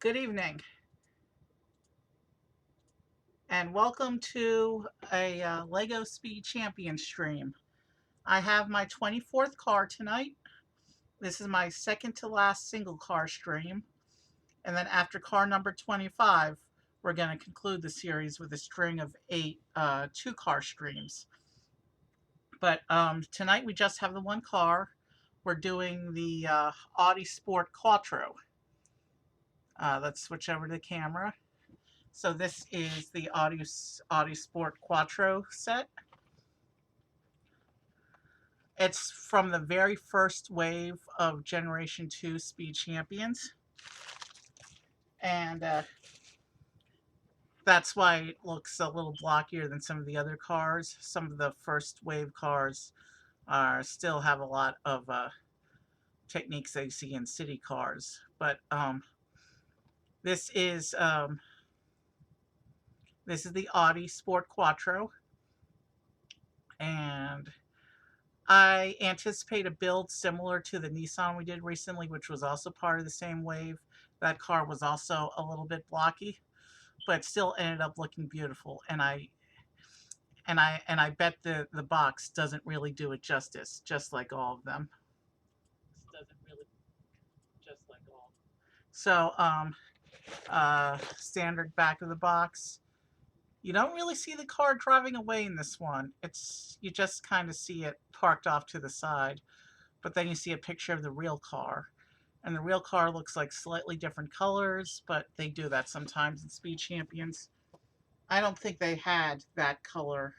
Good evening, and welcome to a Lego Speed Champions stream. I have my 24th car tonight. This is my second to last single car stream, and then after car number 25, we're going to conclude the series with a string of 8 two-car streams. But tonight we just have the one car. We're doing the Audi Sport Quattro. Let's switch over to the camera. So this is the Audi Sport Quattro set. It's from the very first wave of Generation 2 Speed Champions. And that's why it looks a little blockier than some of the other cars. Some of the first wave cars still have a lot of techniques that you see in city cars. But this is the Audi Sport Quattro. And I anticipate a build similar to the Nissan we did recently, which was also part of the same wave. That car was also a little bit blocky, but still ended up looking beautiful. And I bet the box doesn't really do it justice, just like all of them. So standard back of the box. You don't really see the car driving away in this one. You just kind of see it parked off to the side. But then you see a picture of the real car. And the real car looks like slightly different colors, but they do that sometimes in Speed Champions. I don't think they had that color.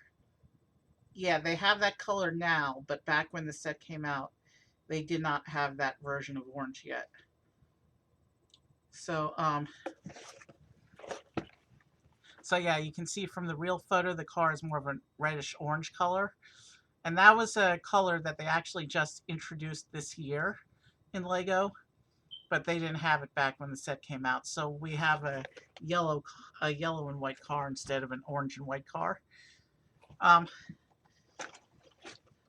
Yeah, they have that color now, but back when the set came out, they did not have that version of orange yet. So yeah, you can see from the real photo, the car is more of a reddish-orange color. And that was a color that they actually just introduced this year in Lego, but they didn't have it back when the set came out. So we have a yellow and white car instead of an orange and white car.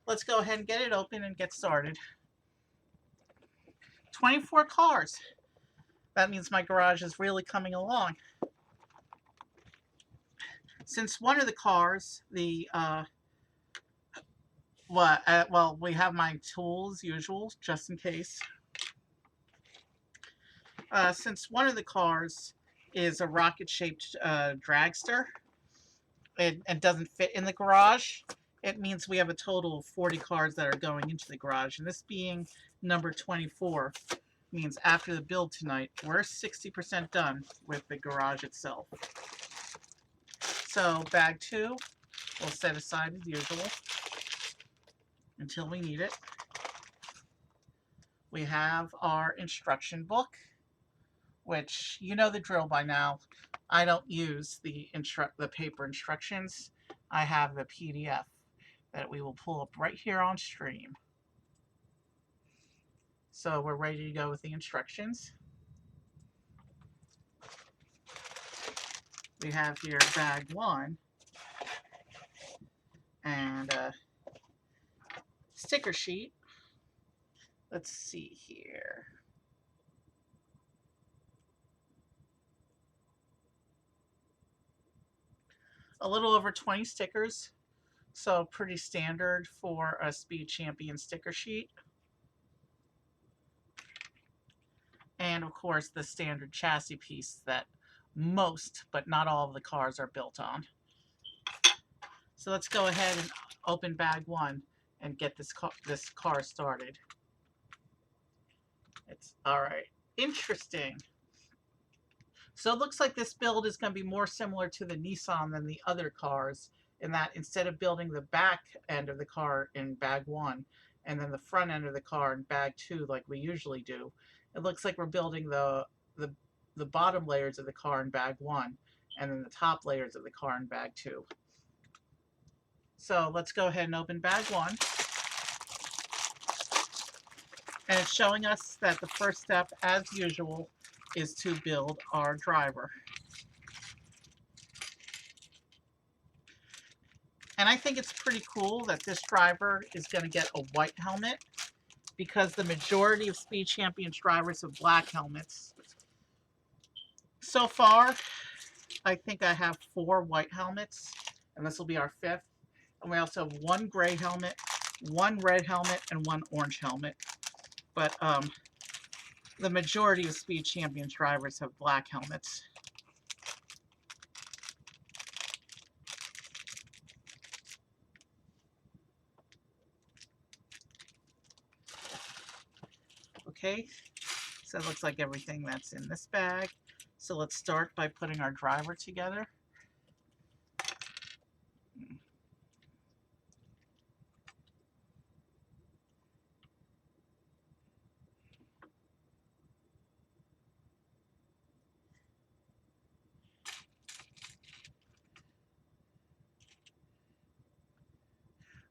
Let's go ahead and get it open and get started. 24 cars. That means my garage is really coming along. Since one of the cars, we have my tools, usual, just in case. Since one of the cars is a rocket-shaped dragster and doesn't fit in the garage, it means we have a total of 40 cars that are going into the garage. And this being number 24 means after the build tonight, we're 60% done with the garage itself. So bag 2, we'll set aside as usual until we need it. We have our instruction book, which you know the drill by now. I don't use the paper instructions. I have the PDF that we will pull up right here on stream. So we're ready to go with the instructions. We have here bag 1 and a sticker sheet. Let's see here. A little over 20 stickers, so pretty standard for a Speed Champion sticker sheet. And of course the standard chassis piece that most, but not all of the cars are built on. So let's go ahead and open bag 1 and get this car started. It's all right. Interesting. So it looks like this build is going to be more similar to the Nissan than the other cars, in that instead of building the back end of the car in bag 1 and then the front end of the car in bag 2 like we usually do, it looks like we're building the bottom layers of the car in bag 1 and then the top layers of the car in bag 2. So let's go ahead and open bag 1. And it's showing us that the first step, as usual, is to build our driver. And I think it's pretty cool that this driver is going to get a white helmet, because the majority of Speed Champions drivers have black helmets. So far, I think I have 4 white helmets, and this will be our 5th. And we also have 1 gray helmet, 1 red helmet, and 1 orange helmet. But the majority of Speed Champions drivers have black helmets. Okay, so it looks like everything that's in this bag. So let's start by putting our driver together.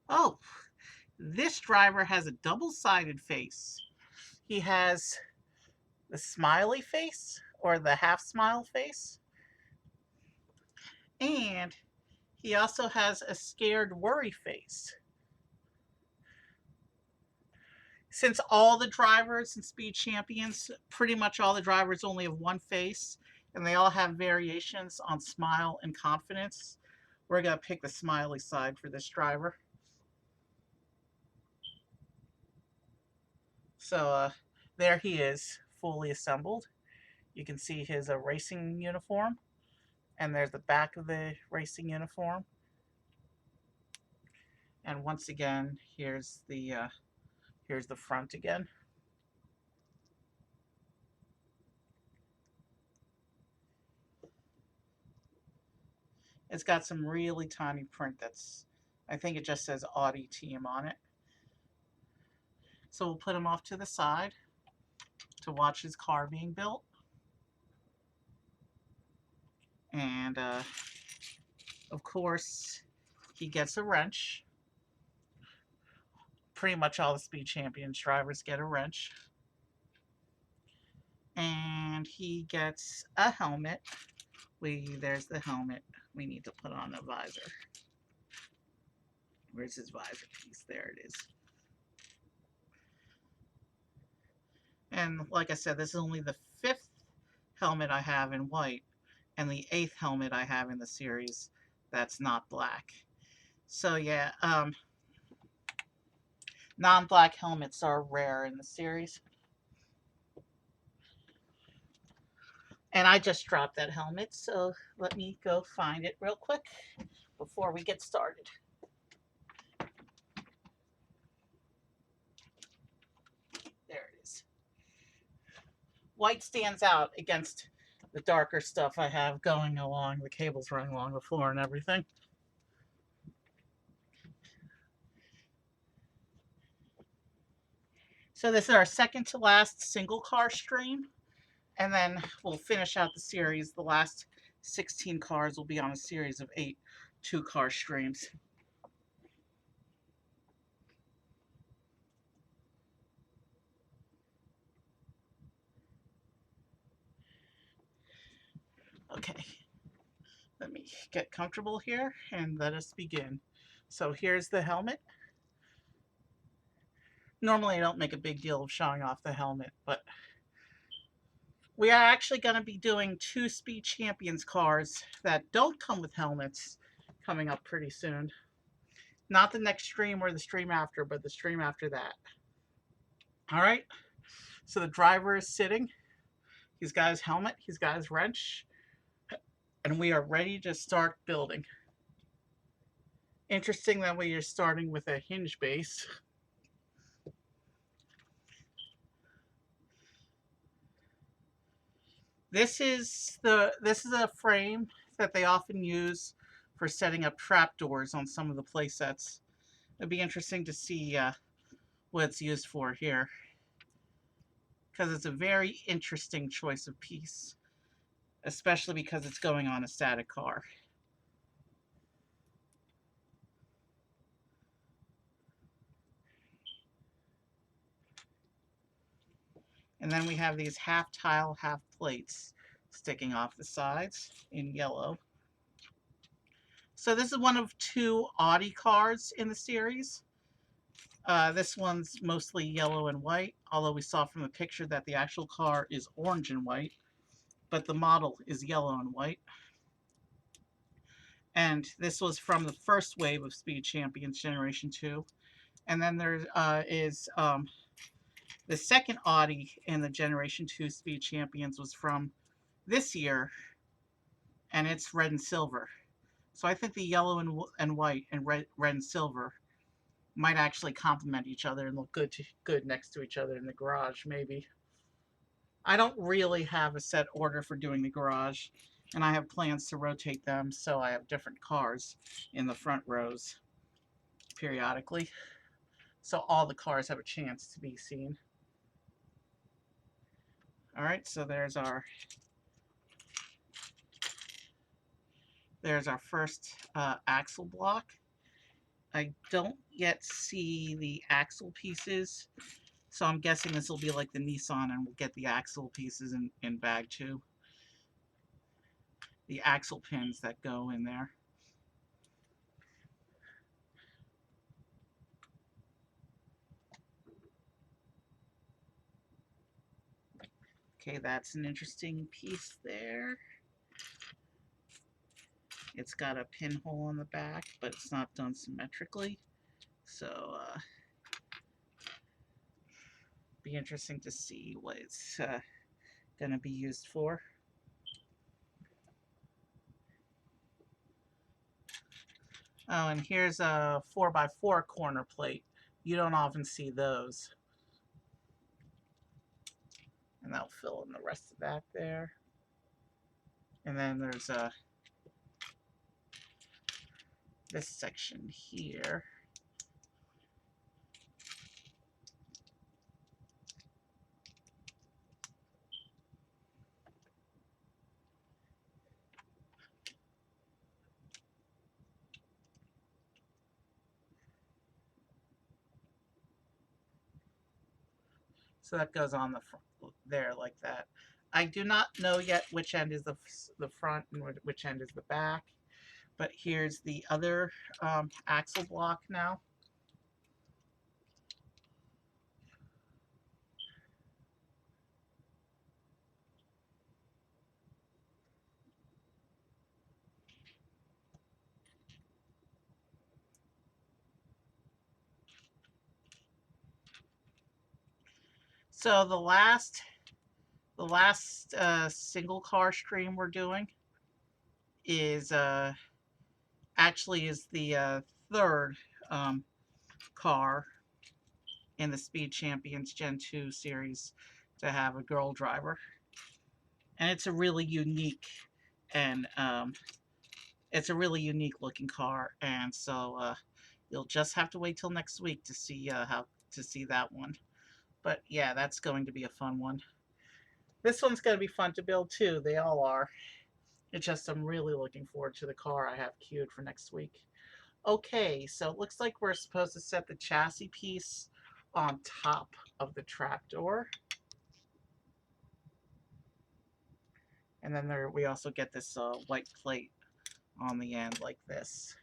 Oh, this driver has a double-sided face. He has the smiley face, or the half-smile face, and he also has a scared worry face. Since all the drivers in Speed Champions, pretty much all the drivers only have one face, and they all have variations on smile and confidence, we're going to pick the smiley side for this driver. So there he is, fully assembled. You can see his racing uniform, and there's the back of the racing uniform. And once again, here's the front again. It's got some really tiny print that's, I think it just says Audi team on it. So we'll put him off to the side to watch his car being built. And of course, he gets a wrench. Pretty much all the Speed Champions drivers get a wrench. And he gets a helmet. There's the helmet. We need to put on a visor. Where's his visor piece? There it is. And like I said, this is only the 5th helmet I have in white, and the 8th helmet I have in the series that's not black. So yeah, non-black helmets are rare in the series. And I just dropped that helmet, so let me go find it real quick before we get started. There it is. White stands out against the darker stuff I have going along, the cables running along the floor and everything. So this is our second to last single car stream, and then we'll finish out the series. The last 16 cars will be on a series of 8 two-car streams. Okay, let me get comfortable here and let us begin. So here's the helmet. Normally I don't make a big deal of showing off the helmet, but we are actually going to be doing 2 Speed Champions cars that don't come with helmets coming up pretty soon. Not the next stream or the stream after, but the stream after that. Alright, so the driver is sitting. He's got his helmet, he's got his wrench, and we are ready to start building. Interesting that we are starting with a hinge base. This is a frame that they often use for setting up trapdoors on some of the play sets. It'd be interesting to see what it's used for here, because it's a very interesting choice of piece, especially because it's going on a static car. And then we have these half tile, half plates sticking off the sides in yellow. So this is one of 2 Audi cars in the series. This one's mostly yellow and white, although we saw from the picture that the actual car is orange and white. but the model is yellow and white. And this was from the first wave of Speed Champions Generation 2. And then there is the second Audi in the Generation 2 Speed Champions was from this year, and it's red and silver. So I think the yellow and white and red and silver might actually complement each other and look good next to each other in the garage, maybe. I don't really have a set order for doing the garage, and I have plans to rotate them so I have different cars in the front rows periodically, so all the cars have a chance to be seen. All right, so there's our first axle block. I don't yet see the axle pieces, so I'm guessing this will be like the Nissan and we'll get the axle pieces in bag 2. The axle pins that go in there. Okay, that's an interesting piece there. It's got a pinhole in the back, but it's not done symmetrically. So, be interesting to see what it's going to be used for. Oh, and here's a 4x4 corner plate. You don't often see those. And that'll fill in the rest of that there. And then there's this section here. So that goes on the front there like that. I do not know yet which end is the front and which end is the back. But here's the other axle block now. So the last single car stream we're doing is actually is the third car in the Speed Champions Gen2 series to have a girl driver, and it's a really unique and it's a really unique looking car, and so you'll just have to wait till next week to see how to see that one. But yeah, that's going to be a fun one. This one's going to be fun to build too. They all are. It's just I'm really looking forward to the car I have queued for next week. Okay, so it looks like we're supposed to set the chassis piece on top of the trapdoor. And then we also get this white plate on the end like this.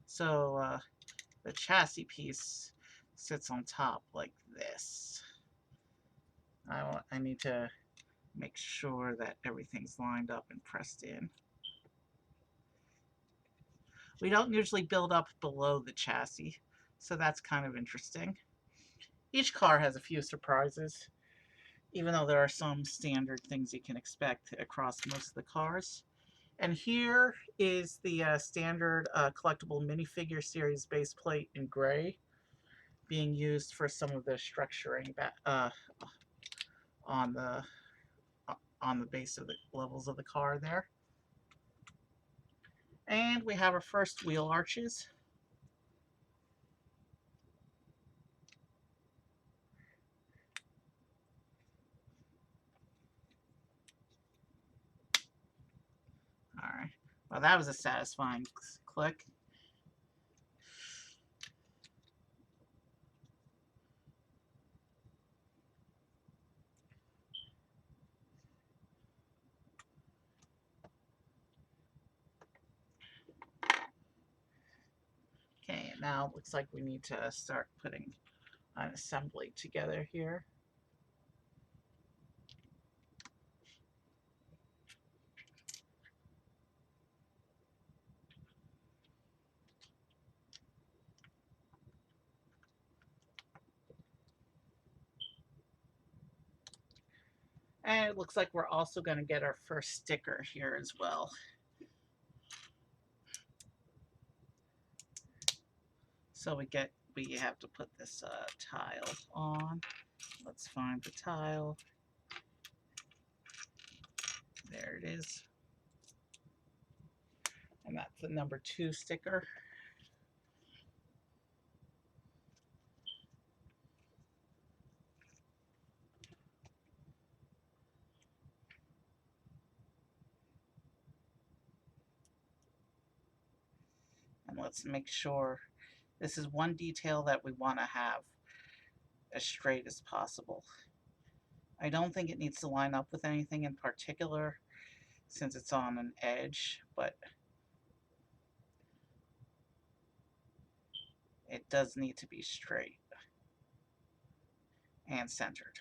So the chassis piece sits on top like this. I need to make sure that everything's lined up and pressed in. We don't usually build up below the chassis, so that's kind of interesting. Each car has a few surprises, even though there are some standard things you can expect across most of the cars. And here is the standard collectible minifigure series base plate in gray, being used for some of the structuring on the base of the levels of the car there. And we have our first wheel arches. All right. Well, that was a satisfying click. Okay, now it looks like we need to start putting an assembly together here. And it looks like we're also going to get our first sticker here as well. So we have to put this tile on. Let's find the tile. There it is. And that's the number 2 sticker. And let's make sure this is one detail that we want to have as straight as possible. I don't think it needs to line up with anything in particular since it's on an edge, but it does need to be straight and centered.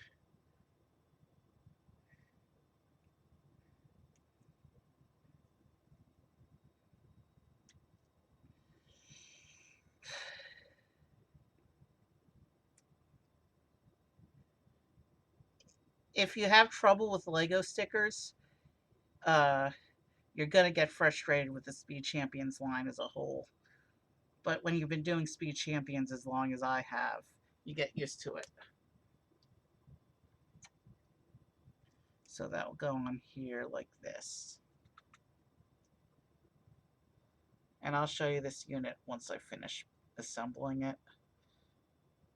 If you have trouble with Lego stickers, you're going to get frustrated with the Speed Champions line as a whole. But when you've been doing Speed Champions as long as I have, you get used to it. So that will go on here like this. And I'll show you this unit once I finish assembling it,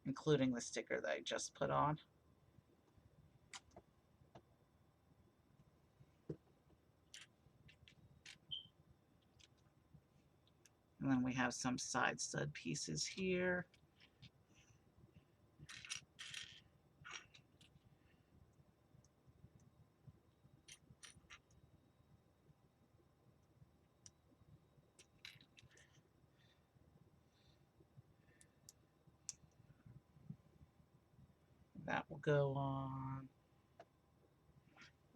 including the sticker that I just put on. And then we have some side stud pieces here. That will go on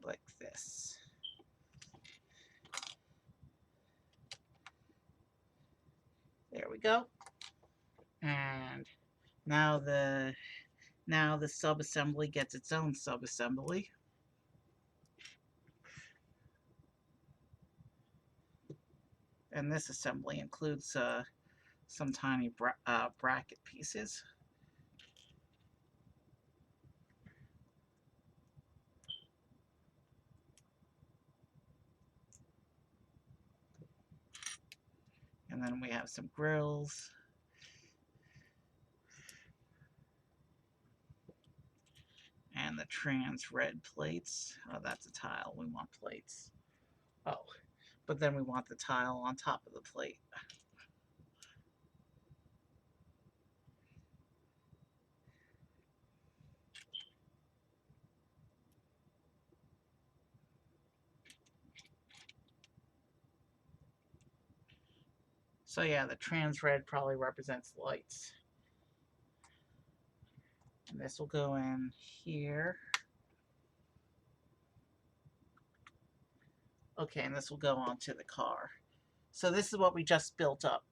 like this. There we go. And now the sub-assembly gets its own sub-assembly. And this assembly includes some tiny bracket pieces. And then we have some grills. And the trans red plates. Oh, that's a tile. We want plates. Oh, but then we want the tile on top of the plate. So yeah, the trans red probably represents lights. And this will go in here. Okay, and this will go onto the car. So this is what we just built up.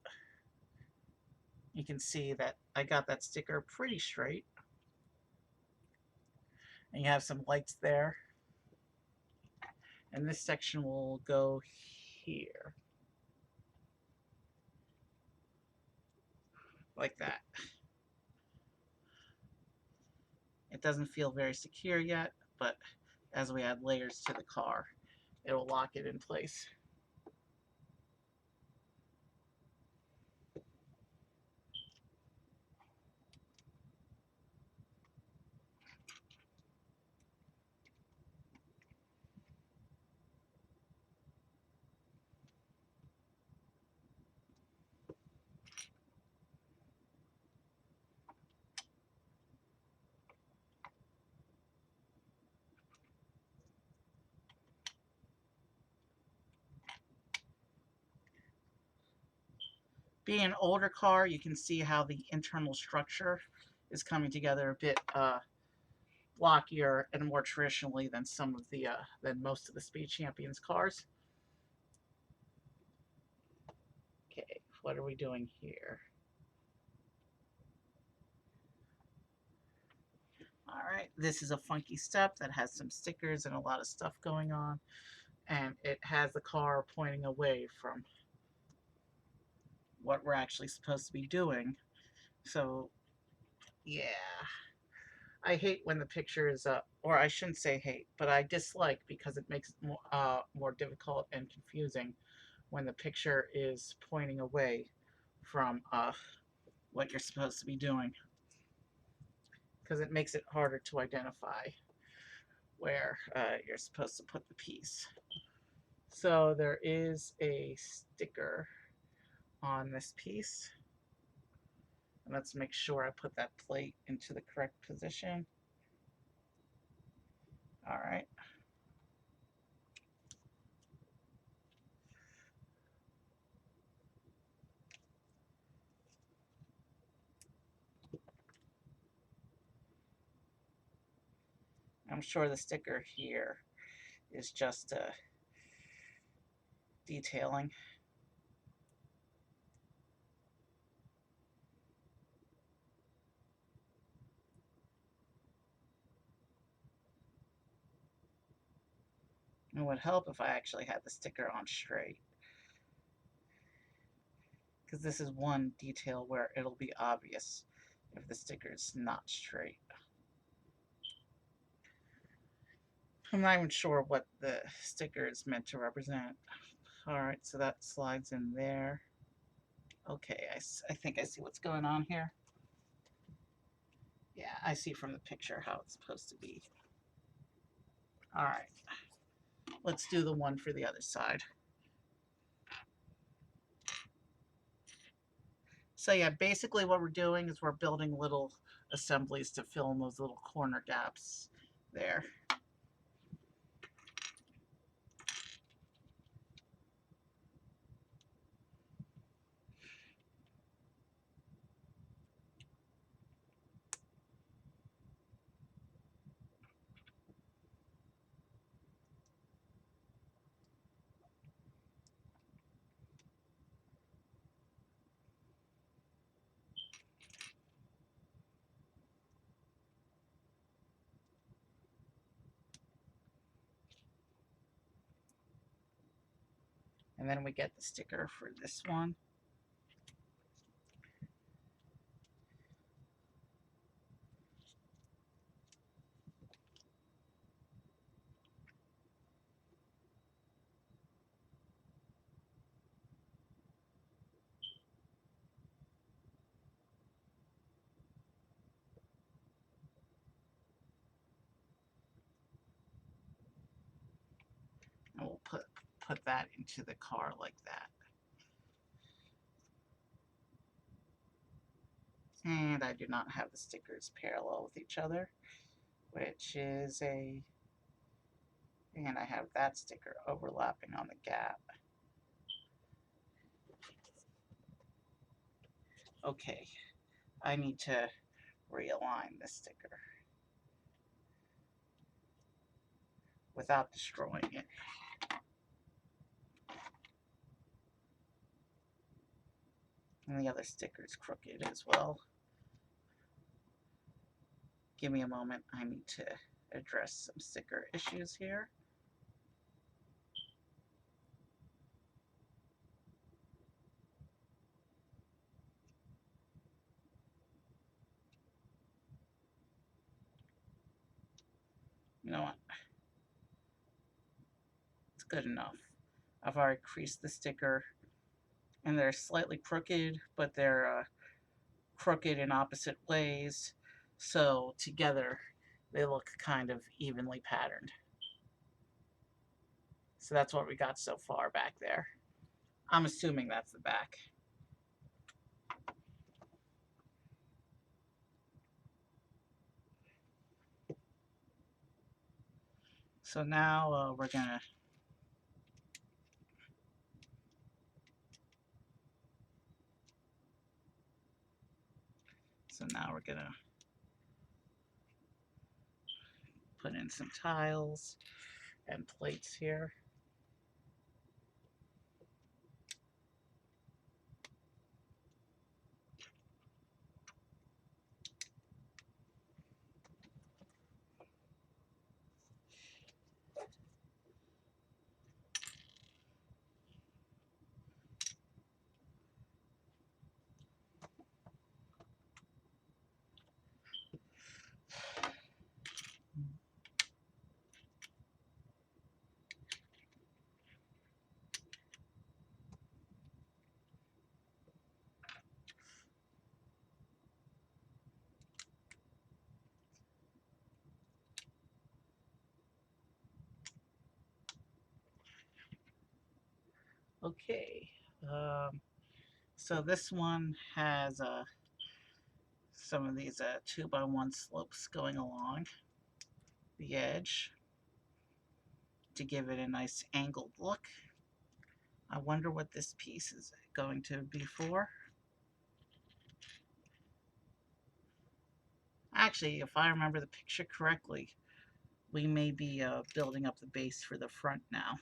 You can see that I got that sticker pretty straight. And you have some lights there. And this section will go here. Like that. It doesn't feel very secure yet, but as we add layers to the car, it will lock it in place. Being an older car, you can see how the internal structure is coming together a bit blockier and more traditionally than than most of the Speed Champions cars. Okay, what are we doing here? All Alright, this is a funky step that has some stickers and a lot of stuff going on. And it has the car pointing away from what we're actually supposed to be doing. So, yeah. I hate when the picture is up, or I shouldn't say hate, but I dislike because it makes it more difficult and confusing when the picture is pointing away from what you're supposed to be doing. Because it makes it harder to identify where you're supposed to put the piece. So there is a sticker on this piece. And let's make sure I put that plate into the correct position. All right. I'm sure the sticker here is just detailing. It would help if I actually had the sticker on straight, because this is one detail where it'll be obvious if the sticker is not straight. I'm not even sure what the sticker is meant to represent. Alright, so that slides in there. Okay, I think I see what's going on here. Yeah, I see from the picture how it's supposed to be. Alright, let's do the one for the other side. So yeah, basically what we're doing is we're building little assemblies to fill in those little corner gaps there. And then we get the sticker for this one. And we'll put that into the car like that. And I do not have the stickers parallel with each other, which is and I have that sticker overlapping on the gap. Okay, I need to realign this sticker without destroying it. And the other sticker is crooked as well. Give me a moment, I need to address some sticker issues here. You know what? It's good enough. I've already creased the sticker, and they're slightly crooked, but they're crooked in opposite ways, so together they look kind of evenly patterned. So that's what we got so far back there. I'm assuming that's the back. So now we're gonna put in some tiles and plates here. Okay. So this one has some of these 2x1 slopes going along the edge to give it a nice angled look. I wonder what this piece is going to be for. Actually, if I remember the picture correctly, we may be building up the base for the front now.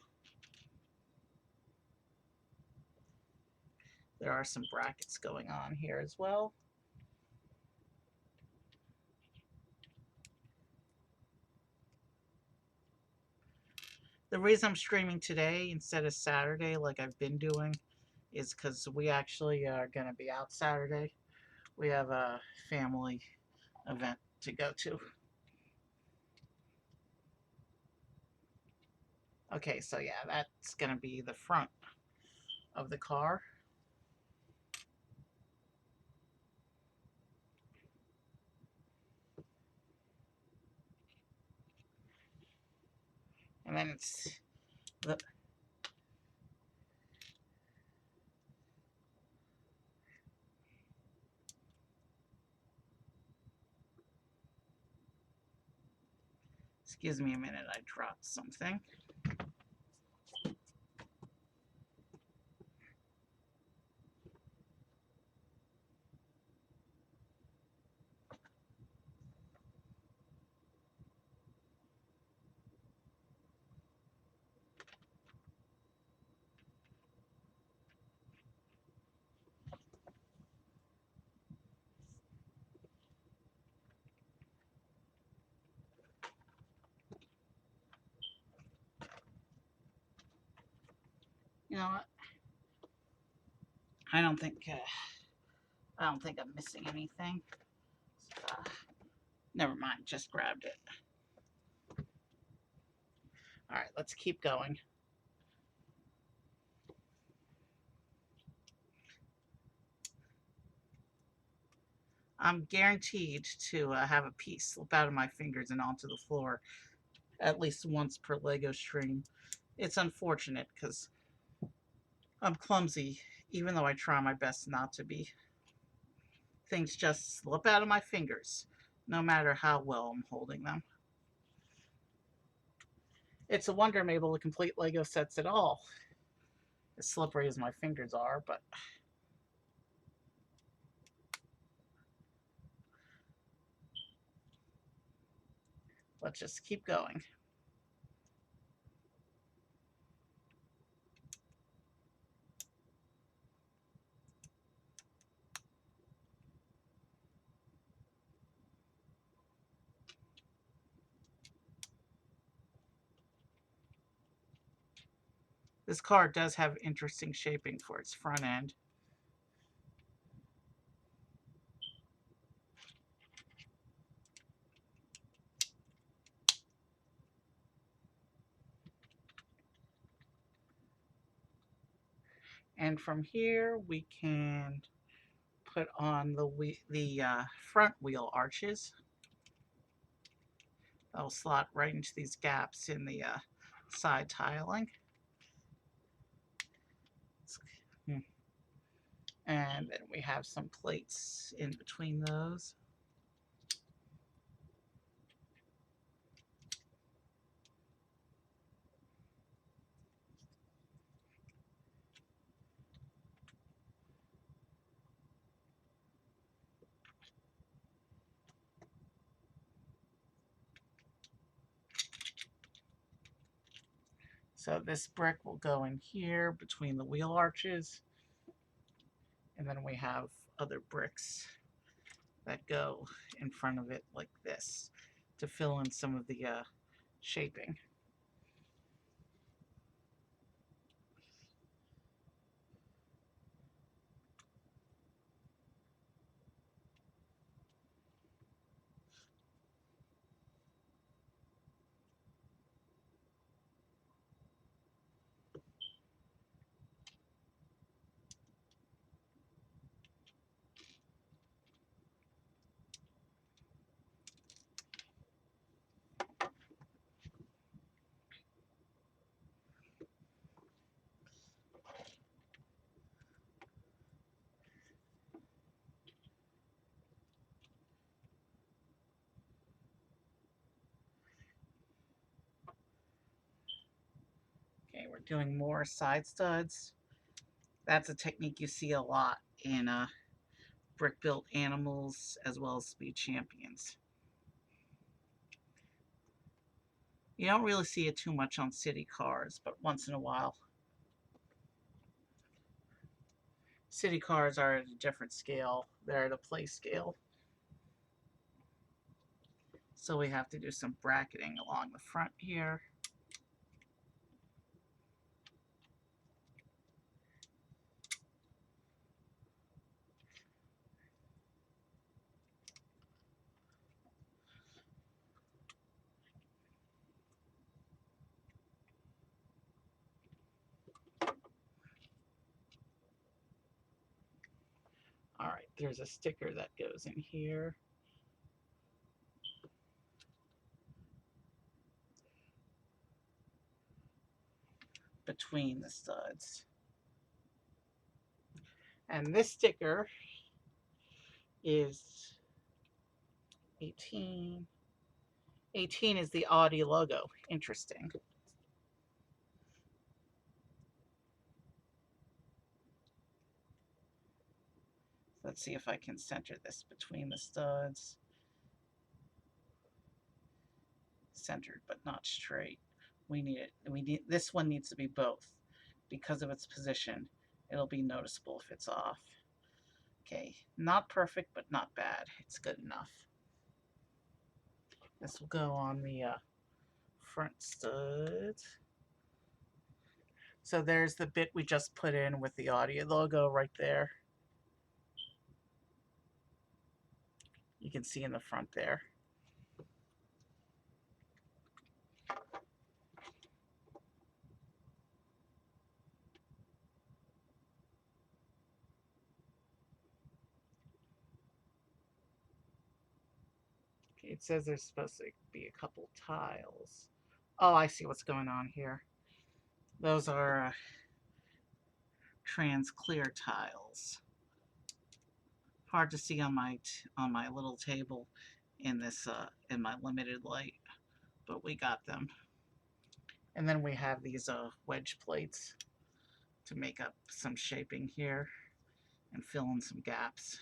There are some brackets going on here as well. The reason I'm streaming today instead of Saturday like I've been doing is because we actually are going to be out Saturday. We have a family event to go to. Okay, so yeah, that's going to be the front of the car. And then it's the excuse me a minute, I dropped something. You know what? I don't think I'm missing anything. Uh, Never mind, just grabbed it. All right, let's keep going. I'm guaranteed to have a piece slip out of my fingers and onto the floor at least once per Lego stream. It's unfortunate because I'm clumsy, even though I try my best not to be. Things just slip out of my fingers, no matter how well I'm holding them. It's a wonder I'm able to complete Lego sets at all, as slippery as my fingers are, but let's just keep going. This car does have interesting shaping for its front end. And from here, we can put on the front wheel arches. That'll slot right into these gaps in the side tiling. And then we have some plates in between those. So this brick will go in here between the wheel arches. And then we have other bricks that go in front of it like this to fill in some of the shaping. doing more side studs. That's a technique you see a lot in brick built animals as well as speed champions. You don't really see it too much on city cars, but once in a while. City cars are at a different scale. They're at a play scale. So we have to do some bracketing along the front here. All right, there's a sticker that goes in here. Between the studs. And this sticker is 18. 18 is the Audi logo. Interesting. Let's see if I can center this between the studs. Centered but not straight. We need it. This one needs to be both. Because of its position, it'll be noticeable if it's off. Okay, not perfect, but not bad. It's good enough. This will go on the front studs. So there's the bit we just put in with the Audi logo right there. You can see in the front there. Okay, it says there's supposed to be a couple tiles. Oh, I see what's going on here. Those are trans clear tiles. Hard to see on my little table in this in my limited light, but we got them. And then we have these wedge plates to make up some shaping here and fill in some gaps.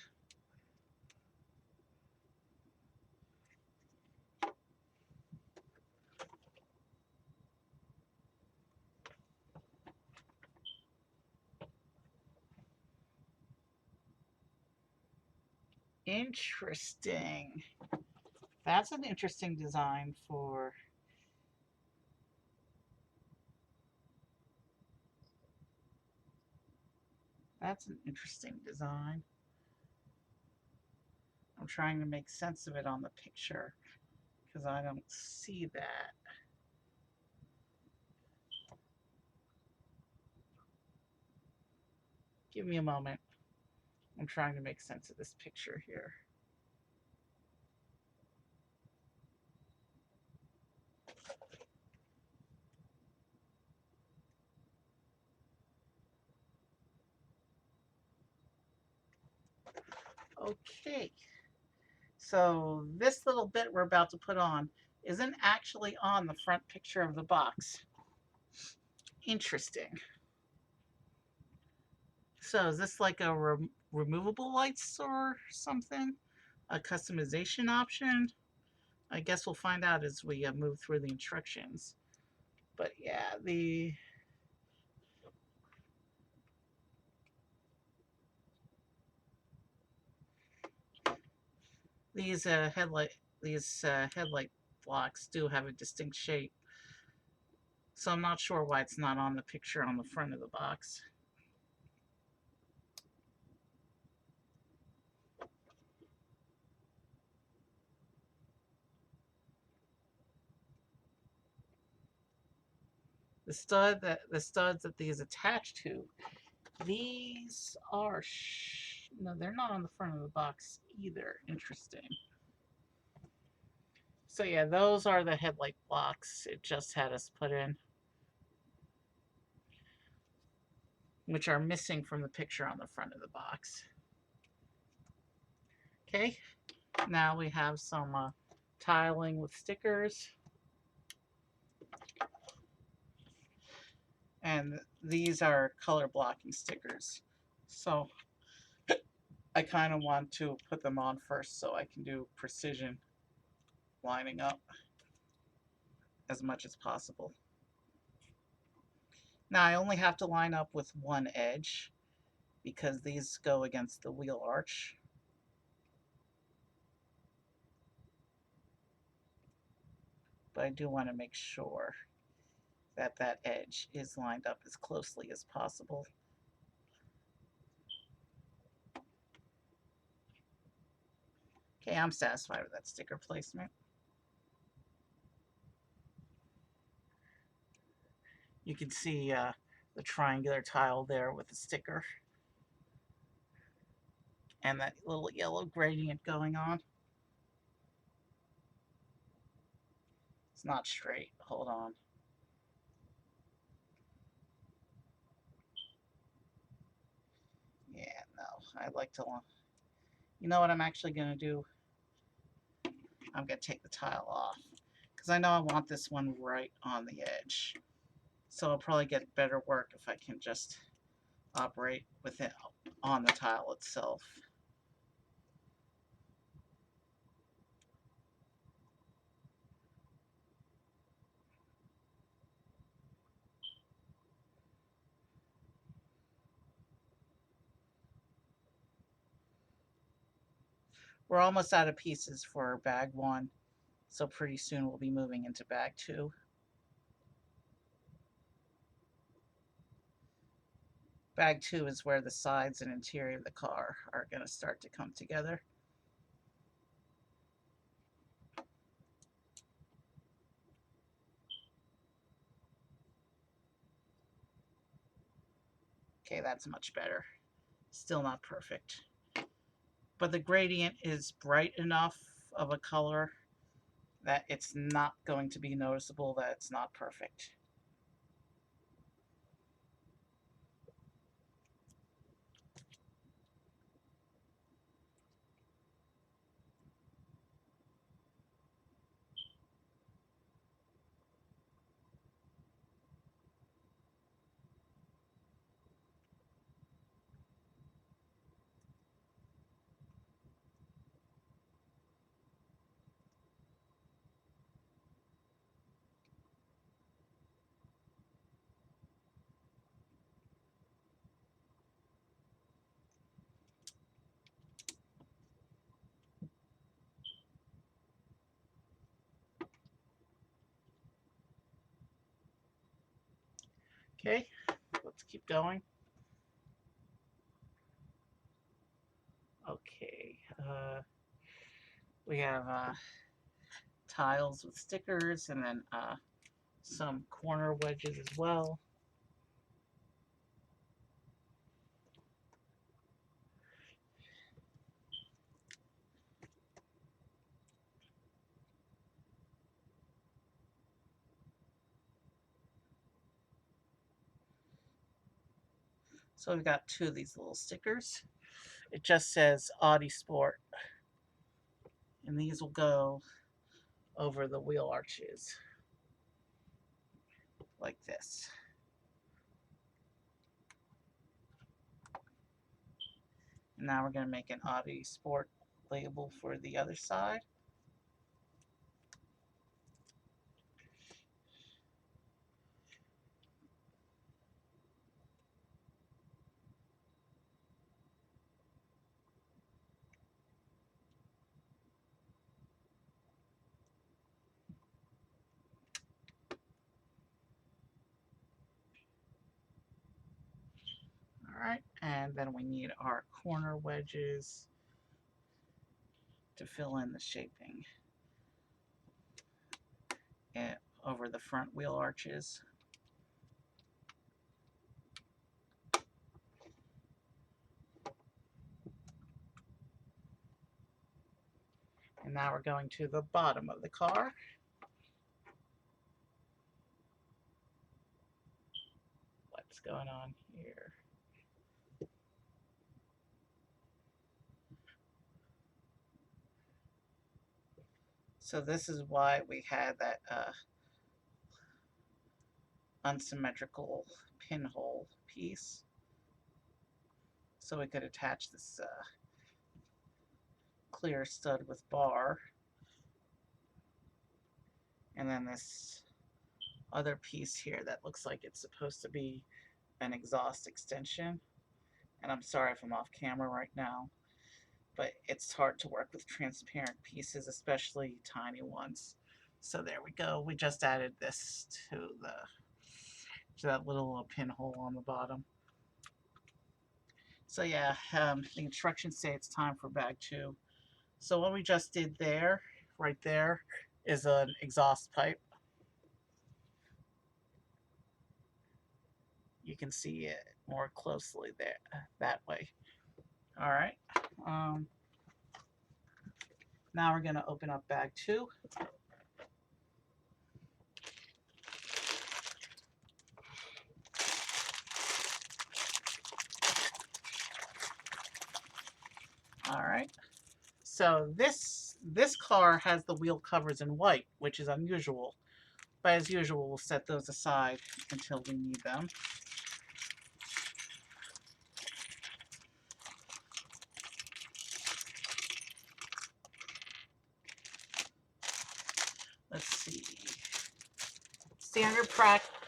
Interesting. That's an interesting design for... That's an interesting design. I'm trying to make sense of it on the picture because I don't see that. Give me a moment. I'm trying to make sense of this picture here. Okay, so this little bit we're about to put on isn't actually on the front picture of the box. Interesting. So is this like a removable lights or something? A customization option? I guess we'll find out as we move through the instructions. But yeah, these headlight blocks do have a distinct shape. So I'm not sure why it's not on the picture on the front of the box. The studs that these attach to, these are no, they're not on the front of the box either. Interesting. So yeah, those are the headlight blocks it just had us put in, which are missing from the picture on the front of the box. Okay, now we have some tiling with stickers. And these are color blocking stickers. So I kind of want to put them on first so I can do precision lining up as much as possible. Now I only have to line up with one edge because these go against the wheel arch. But I do want to make sure that that edge is lined up as closely as possible. Okay, I'm satisfied with that sticker placement. You can see the triangular tile there with the sticker and that little yellow gradient going on. It's not straight. Hold on. Yeah, no. I'd like to... You know what I'm actually going to do? I'm going to take the tile off because I know I want this one right on the edge. So I'll probably get better work if I can just operate with it on the tile itself. We're almost out of pieces for bag 1, so pretty soon we'll be moving into bag 2. Bag 2 is where the sides and interior of the car are going to start to come together. Okay, that's much better. Still not perfect. But the gradient is bright enough of a color that it's not going to be noticeable that it's not perfect. Okay, let's keep going. Okay, we have tiles with stickers and then some corner wedges as well. So we've got 2 of these little stickers. It just says Audi Sport, and these will go over the wheel arches like this. And now we're going to make an Audi Sport label for the other side. Alright, and then we need our corner wedges to fill in the shaping over the front wheel arches. And now we're going to the bottom of the car. What's going on here? So this is why we had that unsymmetrical pinhole piece. So we could attach this clear stud with bar. And then this other piece here that looks like it's supposed to be an exhaust extension. And I'm sorry if I'm off camera right now, but it's hard to work with transparent pieces, especially tiny ones. So there we go. We just added this to that little pinhole on the bottom. So yeah, the instructions say it's time for bag 2. So what we just did there, right there, is an exhaust pipe. You can see it more closely there, that way. All right. Now we're going to open up bag 2. All right. So this car has the wheel covers in white, which is unusual. But as usual, we'll set those aside until we need them. Let's see. Standard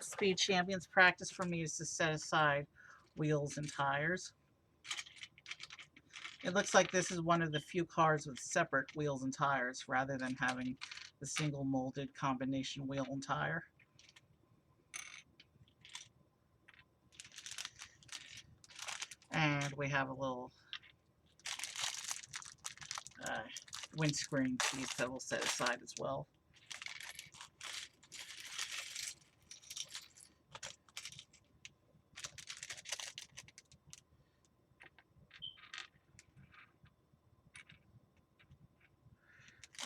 Speed Champions practice for me is to set aside wheels and tires. It looks like this is one of the few cars with separate wheels and tires rather than having the single molded combination wheel and tire. And we have a little windscreen piece that we'll set aside as well.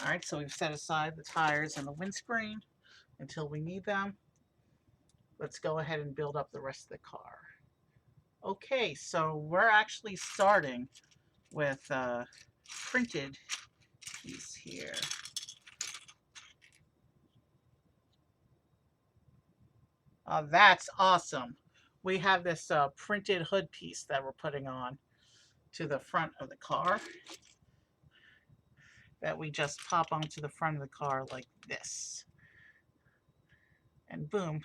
Alright, so we've set aside the tires and the windscreen until we need them. Let's go ahead and build up the rest of the car. Okay, so we're actually starting with a printed piece here. That's awesome. We have this printed hood piece that we're putting on to the front of the car that we just pop onto the front of the car like this. And boom.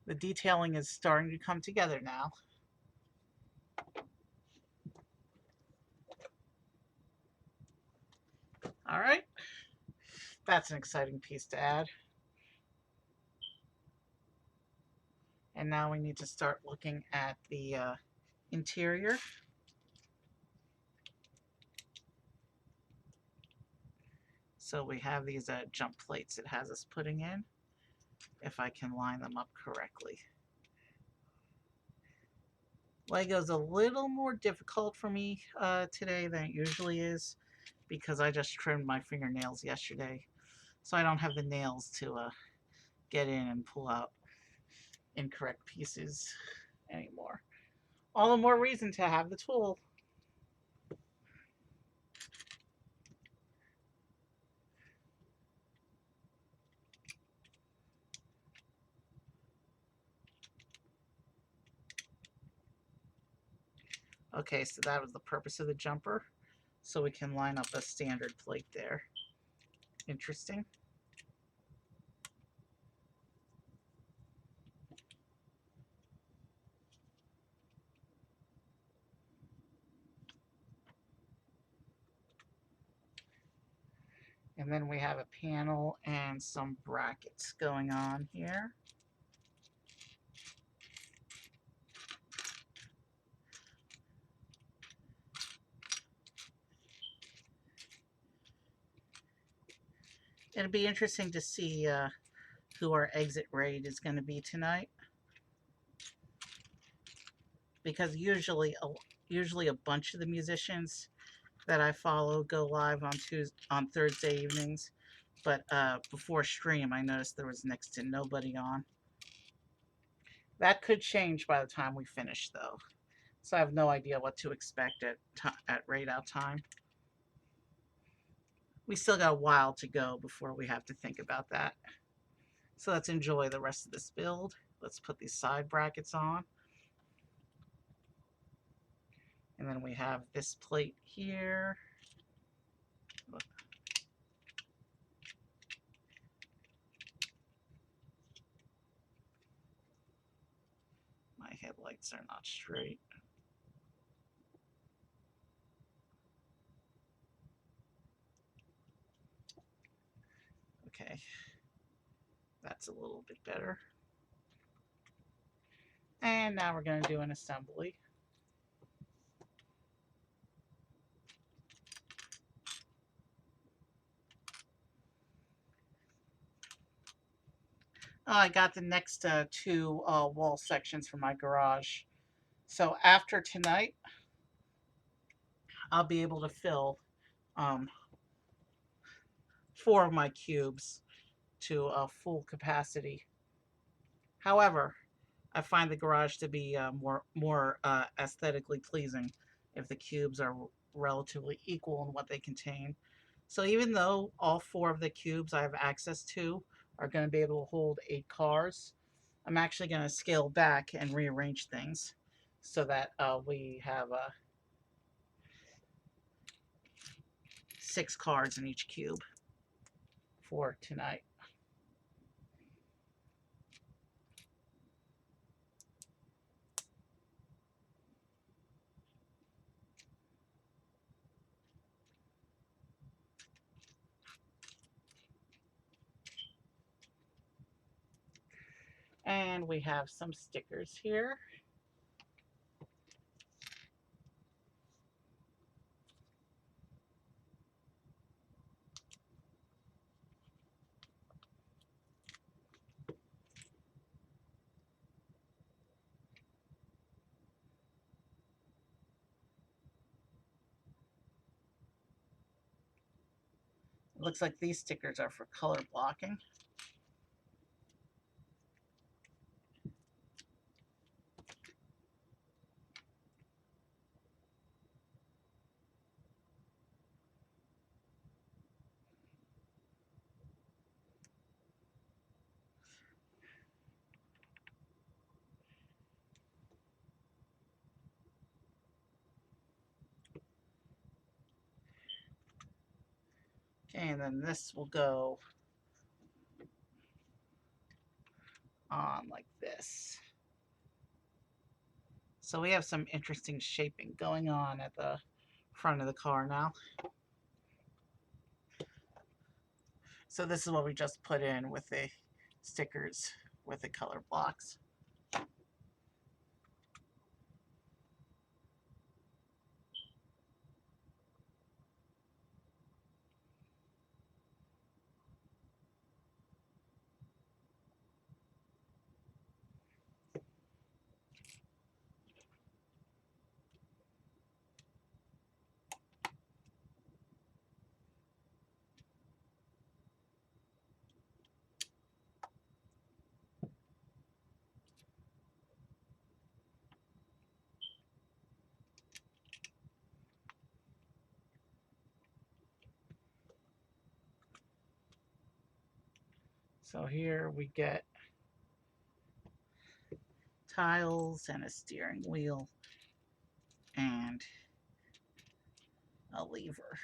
The detailing is starting to come together now. All right. That's an exciting piece to add. And now we need to start looking at the interior. So we have these jump plates it has us putting in, if I can line them up correctly. Lego's a little more difficult for me today than it usually is because I just trimmed my fingernails yesterday. So I don't have the nails to get in and pull out incorrect pieces anymore. All the more reason to have the tool. Okay, so that was the purpose of the jumper. So we can line up a standard plate there. Interesting. And then we have a panel and some brackets going on here. It'll be interesting to see who our exit raid is going to be tonight. Because usually a bunch of the musicians that I follow go live on Thursday evenings. But before stream, I noticed there was next to nobody on. That could change by the time we finish, though. So I have no idea what to expect at raid out time. We still got a while to go before we have to think about that. So let's enjoy the rest of this build. Let's put these side brackets on. And then we have this plate here. My headlights are not straight. Okay, that's a little bit better. And now we're going to do an assembly. Oh, I got the next two wall sections for my garage. So after tonight, I'll be able to fill 4 of my cubes to full capacity. However, I find the garage to be more aesthetically pleasing if the cubes are relatively equal in what they contain. So even though all 4 of the cubes I have access to are going to be able to hold 8 cars, I'm actually going to scale back and rearrange things so that we have 6 cars in each cube for tonight. And we have some stickers here. It looks like these stickers are for color blocking. Okay, and then this will go on like this. So we have some interesting shaping going on at the front of the car now. So this is what we just put in with the stickers with the color blocks. So here we get tiles and a steering wheel and a lever.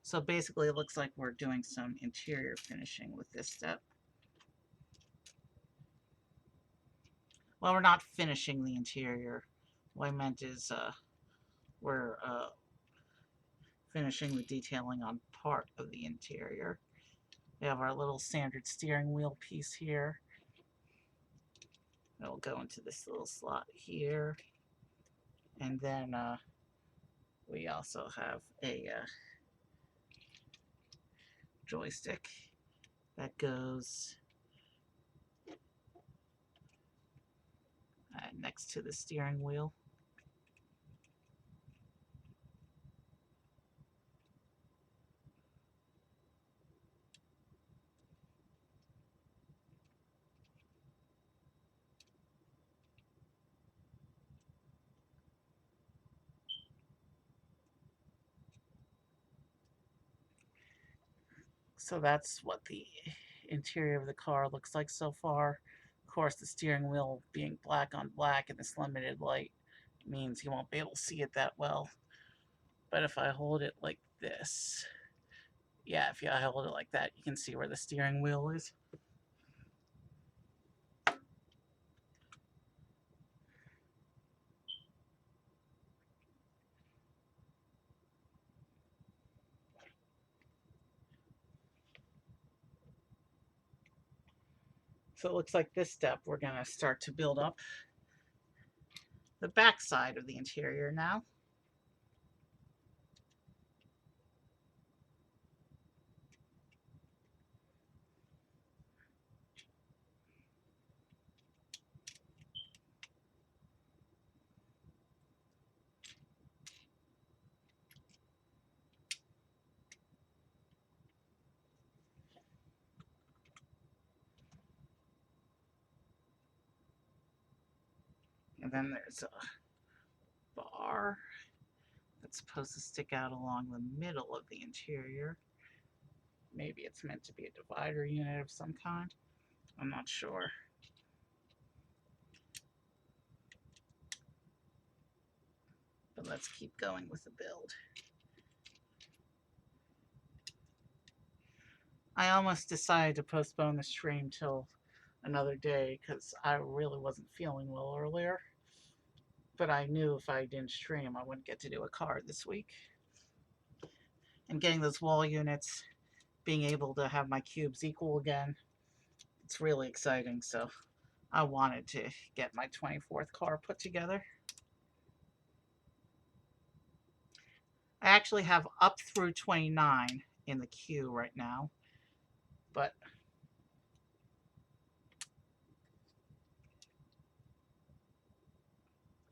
So basically it looks like we're doing some interior finishing with this step. Well, we're not finishing the interior. What I meant is we're finishing the detailing on part of the interior. We have our little standard steering wheel piece here. It'll go into this little slot here. And then we also have a joystick that goes next to the steering wheel. So that's what the interior of the car looks like so far. Of course, the steering wheel being black on black in this limited light means you won't be able to see it that well. But if I hold it like this, yeah, if I hold it like that, you can see where the steering wheel is. So it looks like this step, we're going to start to build up the back side of the interior now. And then there's a bar that's supposed to stick out along the middle of the interior. Maybe it's meant to be a divider unit of some kind. I'm not sure. But let's keep going with the build. I almost decided to postpone the stream till another day because I really wasn't feeling well earlier. But I knew if I didn't stream, I wouldn't get to do a card this week. And getting those wall units, being able to have my cubes equal again, it's really exciting. So I wanted to get my 24th car put together. I actually have up through 29 in the queue right now, but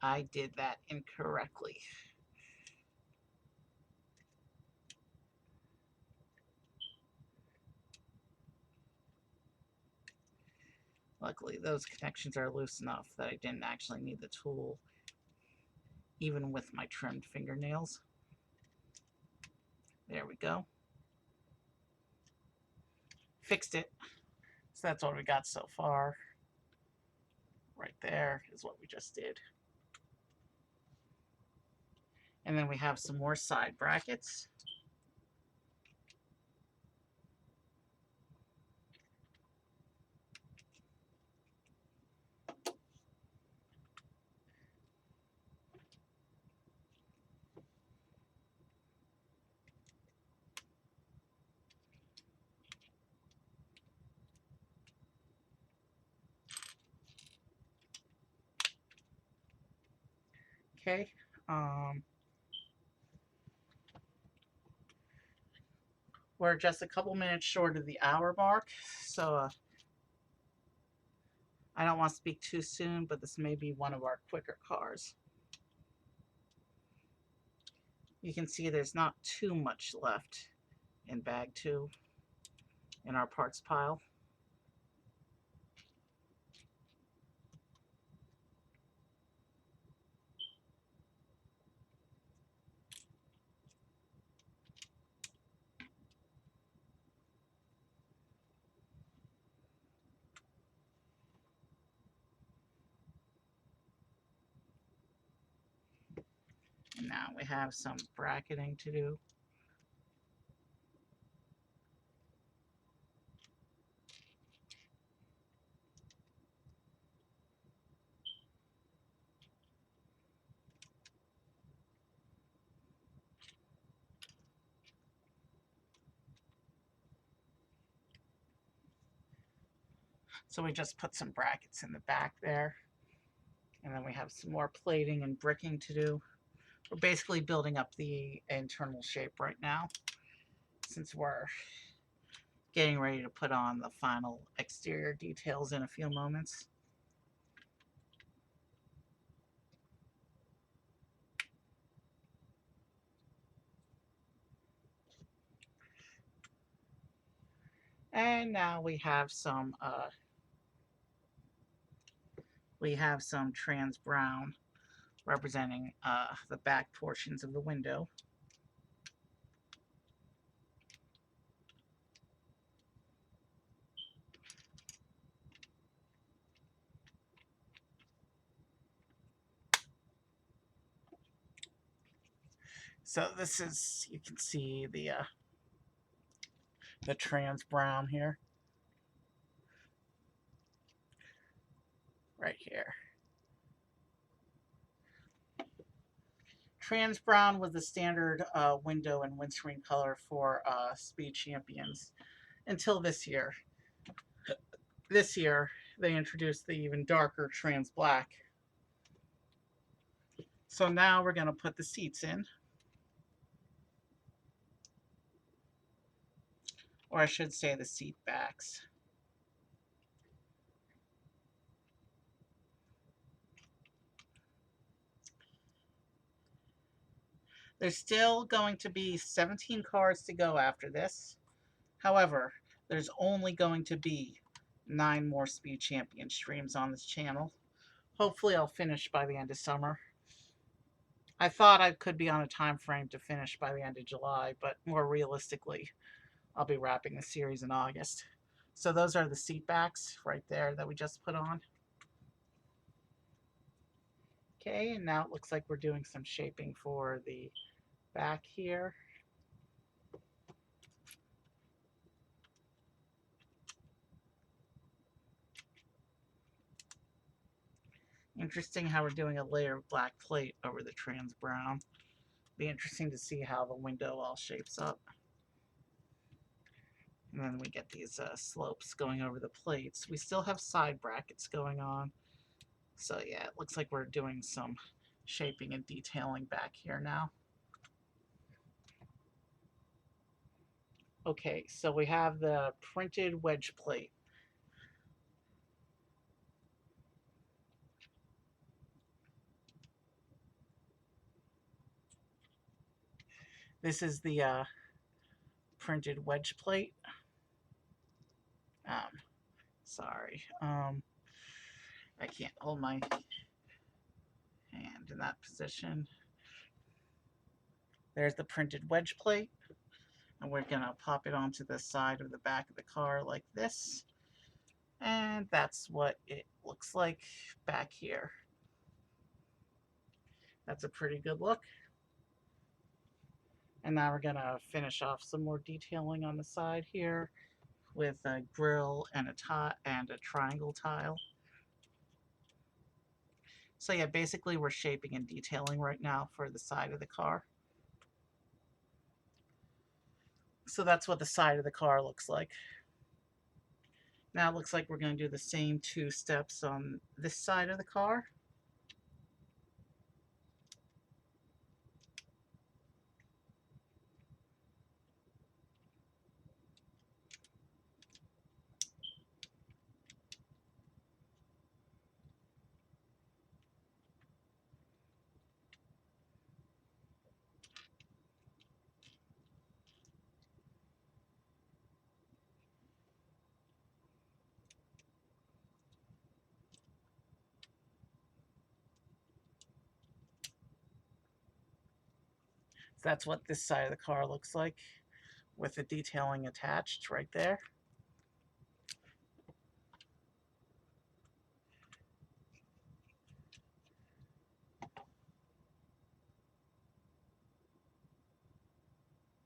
I did that incorrectly. Luckily, those connections are loose enough that I didn't actually need the tool, even with my trimmed fingernails. There we go. Fixed it. So that's what we got so far. Right there is what we just did. And then we have some more side brackets. Okay. We're just a couple minutes short of the hour mark, so I don't want to speak too soon, but this may be one of our quicker cars. You can see there's not too much left in bag 2 in our parts pile. And now we have some bracketing to do. So we just put some brackets in the back there. And then we have some more plating and bricking to do. We're basically building up the internal shape right now, since we're getting ready to put on the final exterior details in a few moments. And now we have some trans brown representing the back portions of the window. So this is, you can see the trans brown here, right here. Trans brown was the standard window and windscreen color for Speed Champions until this year. This year, they introduced the even darker trans black. So now we're going to put the seats in. Or I should say the seat backs. There's still going to be 17 cars to go after this. However, there's only going to be 9 more Speed Champion streams on this channel. Hopefully I'll finish by the end of summer. I thought I could be on a time frame to finish by the end of July, but more realistically, I'll be wrapping the series in August. So those are the seat backs right there that we just put on. Okay, and now it looks like we're doing some shaping for the back here. Interesting how we're doing a layer of black plate over the trans brown. Be interesting to see how the window all shapes up. And then we get these slopes going over the plates. We still have side brackets going on. So yeah, it looks like we're doing some shaping and detailing back here now. Okay, so we have the printed wedge plate. This is the printed wedge plate. Sorry. I can't hold my hand in that position. There's the printed wedge plate. And we're going to pop it onto the side of the back of the car like this. And that's what it looks like back here. That's a pretty good look. And now we're going to finish off some more detailing on the side here with a grill and a triangle tile. So yeah, basically we're shaping and detailing right now for the side of the car. So that's what the side of the car looks like. Now it looks like we're going to do the same 2 steps on this side of the car. So that's what this side of the car looks like with the detailing attached right there.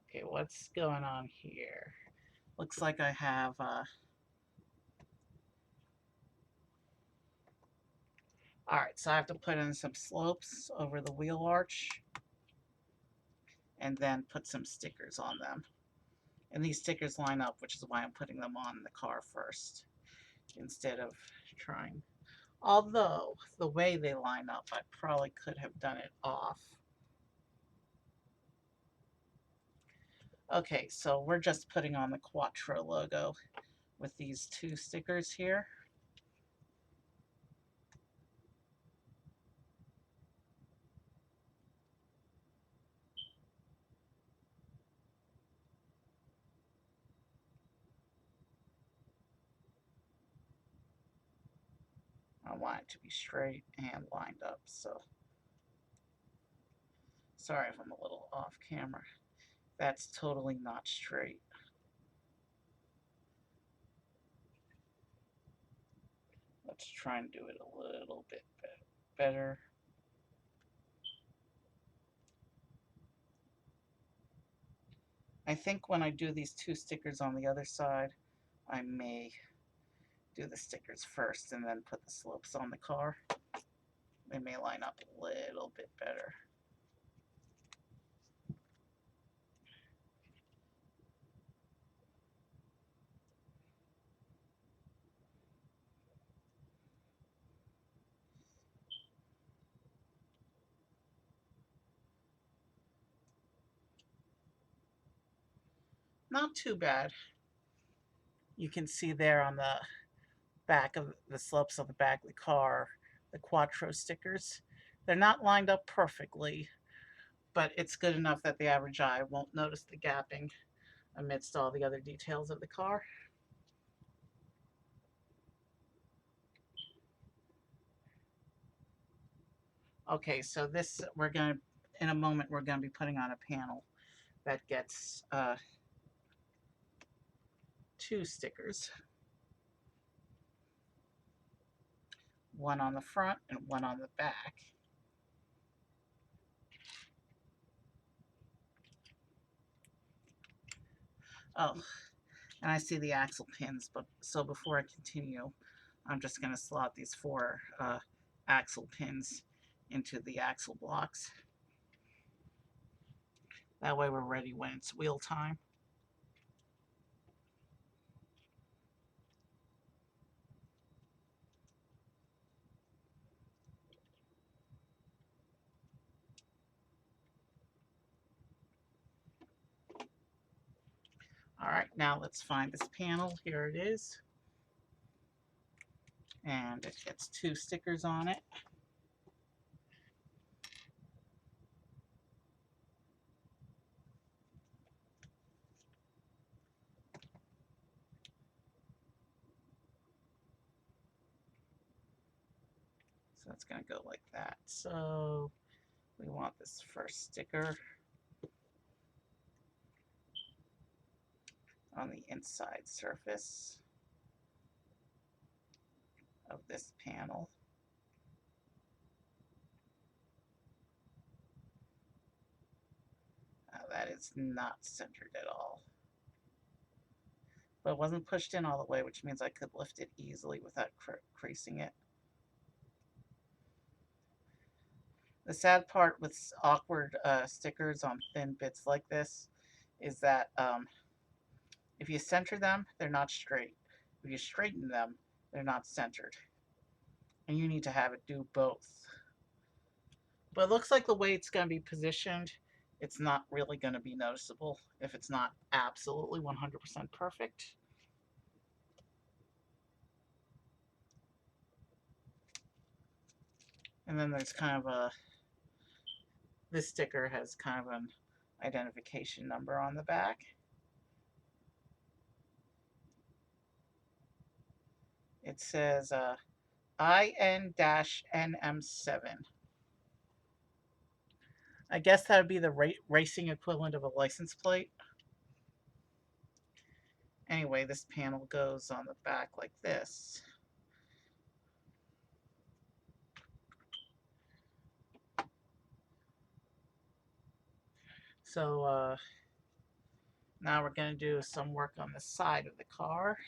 Okay, what's going on here? Looks like I have alright, so I have to put in some slopes over the wheel arch and then put some stickers on them. And these stickers line up, which is why I'm putting them on the car first instead of trying. Although, the way they line up, I probably could have done it off. Okay, so we're just putting on the Quattro logo with these 2 stickers here. I want it to be straight and lined up, so sorry if I'm a little off camera. That's totally not straight. Let's try and do it a little bit better. I think when I do these 2 stickers on the other side, I may do the stickers first and then put the slopes on the car. They may line up a little bit better. Not too bad. You can see there on the back of the slopes of the back of the car, the Quattro stickers. They're not lined up perfectly, but it's good enough that the average eye won't notice the gapping amidst all the other details of the car. Okay, so this, in a moment, we're gonna be putting on a panel that gets 2 stickers. One on the front and one on the back. Oh, and I see the axle pins, but so before I continue, I'm just going to slot these 4 axle pins into the axle blocks. That way we're ready when it's wheel time. All right, now let's find this panel. Here it is. And it gets 2 stickers on it. So it's going to go like that. So we want this first sticker on the inside surface of this panel. That is not centered at all. But it wasn't pushed in all the way, which means I could lift it easily without creasing it. The sad part with awkward stickers on thin bits like this is that if you center them, they're not straight. If you straighten them, they're not centered. And you need to have it do both. But it looks like the way it's going to be positioned, it's not really going to be noticeable if it's not absolutely 100% perfect. And then there's kind of this sticker has kind of an identification number on the back. It says IN-NM7. I guess that would be the racing equivalent of a license plate. Anyway, this panel goes on the back like this. So now we're going to do some work on the side of the car.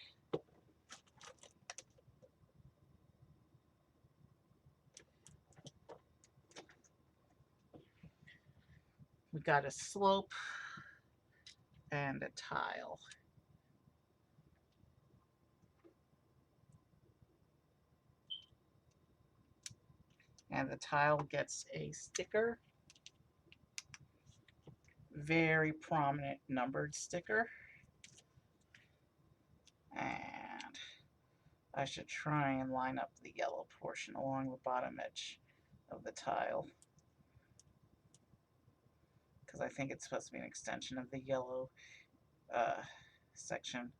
We got a slope and a tile. And the tile gets a sticker. Very prominent numbered sticker. And I should try and line up the yellow portion along the bottom edge of the tile, because I think it's supposed to be an extension of the yellow section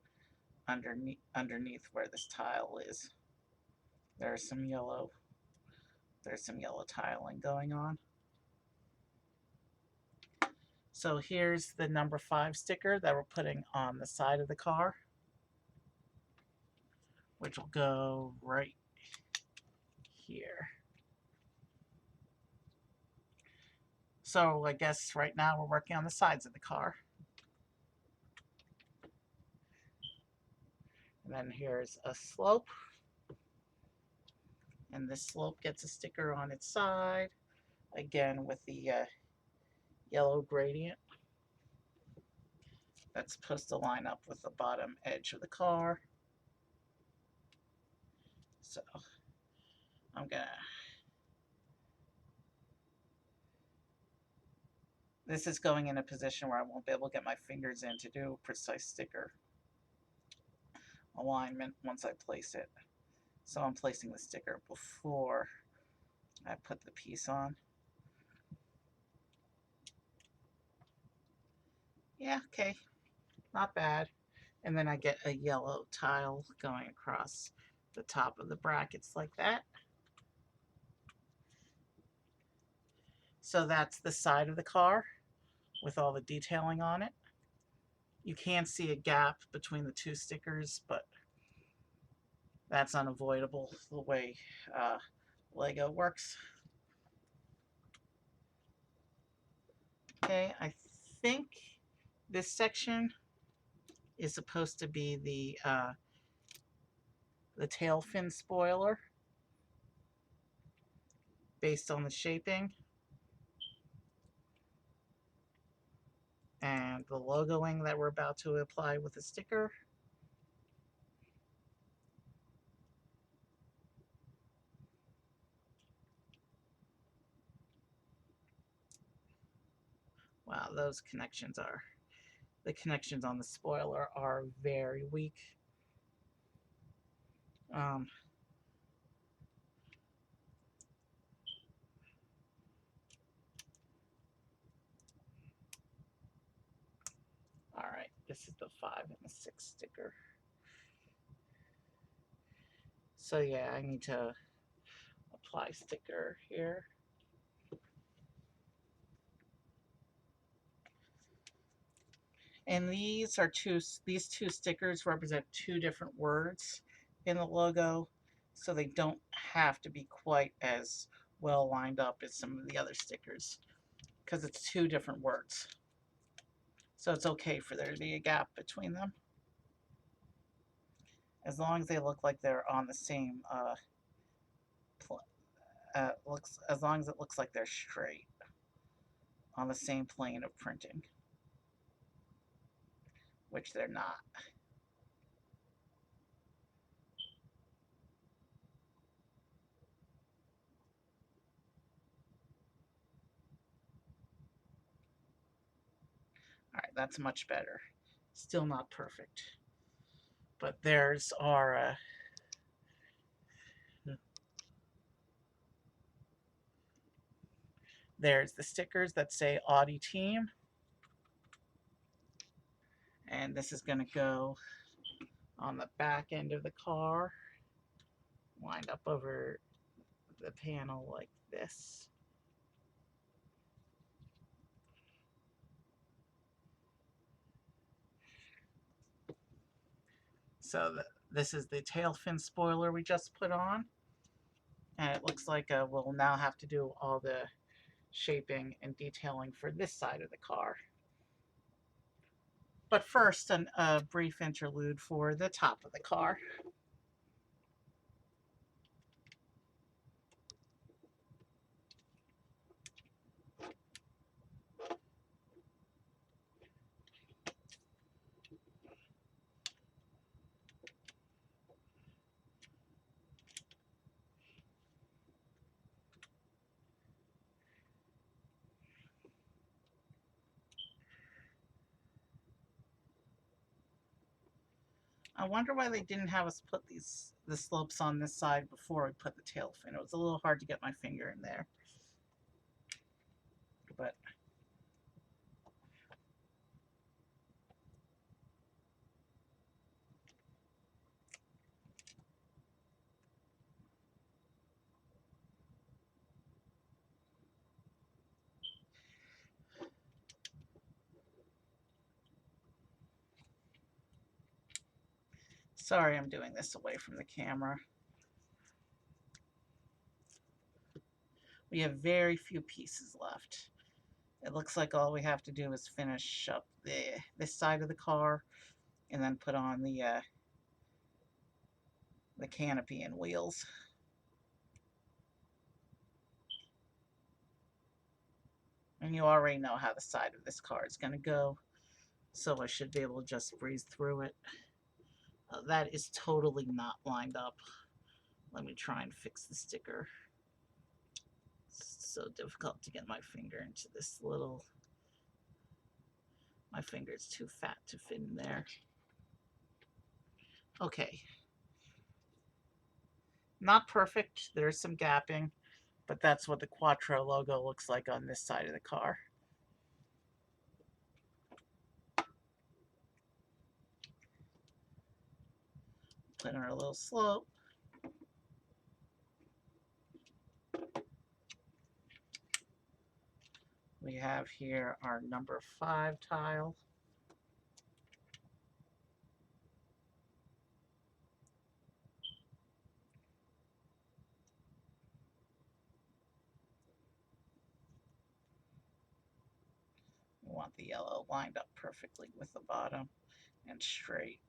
underneath where this tile is. There's some yellow tiling going on. So here's the number 5 sticker that we're putting on the side of the car, which will go right here. So I guess right now we're working on the sides of the car. Then here's a slope, and this slope gets a sticker on its side, again with the yellow gradient. That's supposed to line up with the bottom edge of the car. So I'm gonna, this is going in a position where I won't be able to get my fingers in to do precise sticker alignment once I place it. So I'm placing the sticker before I put the piece on. Yeah, okay, not bad. And then I get a yellow tile going across the top of the brackets like that. So that's the side of the car with all the detailing on it. You can see a gap between the two stickers, but that's unavoidable the way Lego works. Okay, I think this section is supposed to be the tail fin spoiler based on the shaping and the logoing that we're about to apply with the sticker. Wow, the connections on the spoiler are very weak. All right, this is the 5 and the 6 sticker. So yeah, I need to apply sticker here. And these two stickers represent two different words in the logo, so they don't have to be quite as well lined up as some of the other stickers because it's two different words. So it's okay for there to be a gap between them, as long as they look like they're on the same as long as it looks like they're straight on the same plane of printing, which they're not. All right, that's much better. Still not perfect, but there's our there's the stickers that say Audi team, and this is going to go on the back end of the car, lined up over the panel like this. So this is the tail fin spoiler we just put on, and it looks like we'll now have to do all the shaping and detailing for this side of the car. But first, a brief interlude for the top of the car. I wonder why they didn't have us put the slopes on this side before we put the tail fin. It was a little hard to get my finger in there. But sorry I'm doing this away from the camera. We have very few pieces left. It looks like all we have to do is finish up this side of the car and then put on the the canopy and wheels. And you already know how the side of this car is going to go, so I should be able to just breeze through it. That is totally not lined up. Let me try and fix the sticker. It's so difficult to get my finger into this little... My finger's too fat to fit in there. Okay. Not perfect. There's some gapping, but that's what the Quattro logo looks like on this side of the car. Put in a little slope. We have here our number 5 tile. We want the yellow lined up perfectly with the bottom and straight.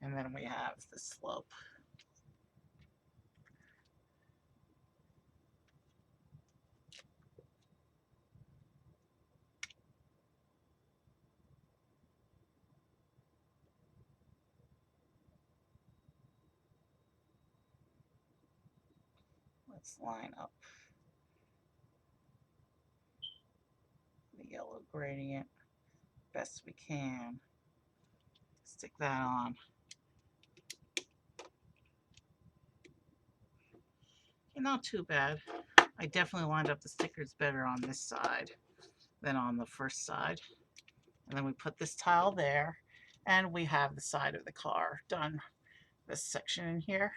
And then we have the slope. Let's line up the yellow gradient best we can. Stick that on. Okay, not too bad. I definitely lined up the stickers better on this side than on the first side. And then we put this tile there, and we have the side of the car done. This section in here.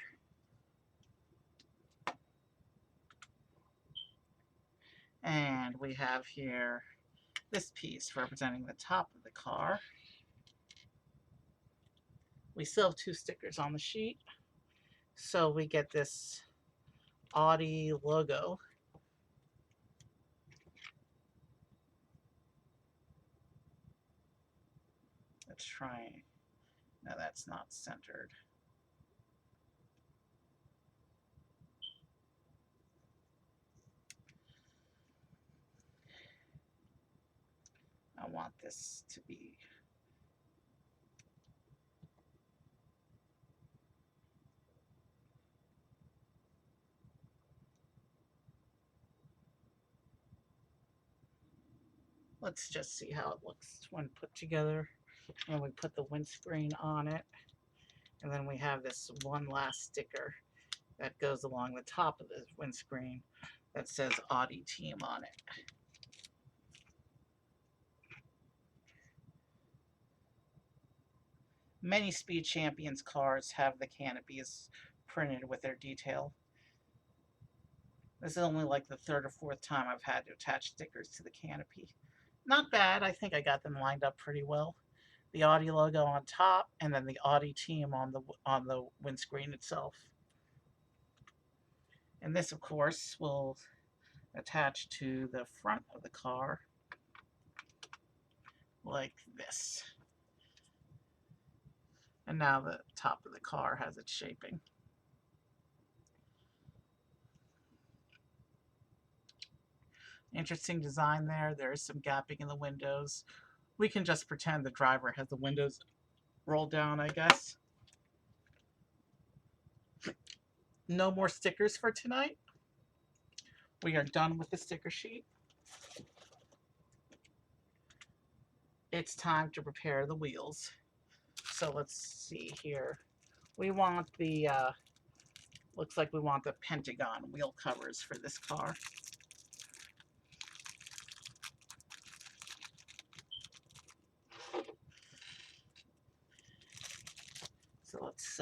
And we have here this piece representing the top of the car. We still have 2 stickers on the sheet, so we get this Audi logo. Let's try. No, that's not centered. I want this to be... Let's just see how it looks when put together. And we put the windscreen on it. And then we have this one last sticker that goes along the top of the windscreen that says Audi Team on it. Many Speed Champions cars have the canopies printed with their detail. This is only like the 3rd or 4th time I've had to attach stickers to the canopy. Not bad. I think I got them lined up pretty well. The Audi logo on top, and then the Audi Team on the windscreen itself. And this, of course, will attach to the front of the car like this. And now the top of the car has its shaping. Interesting design there. There is some gapping in the windows. We can just pretend the driver has the windows rolled down, I guess. No more stickers for tonight. We are done with the sticker sheet. It's time to prepare the wheels. So let's see here. We want the, looks like we want the Pentagon wheel covers for this car. So let's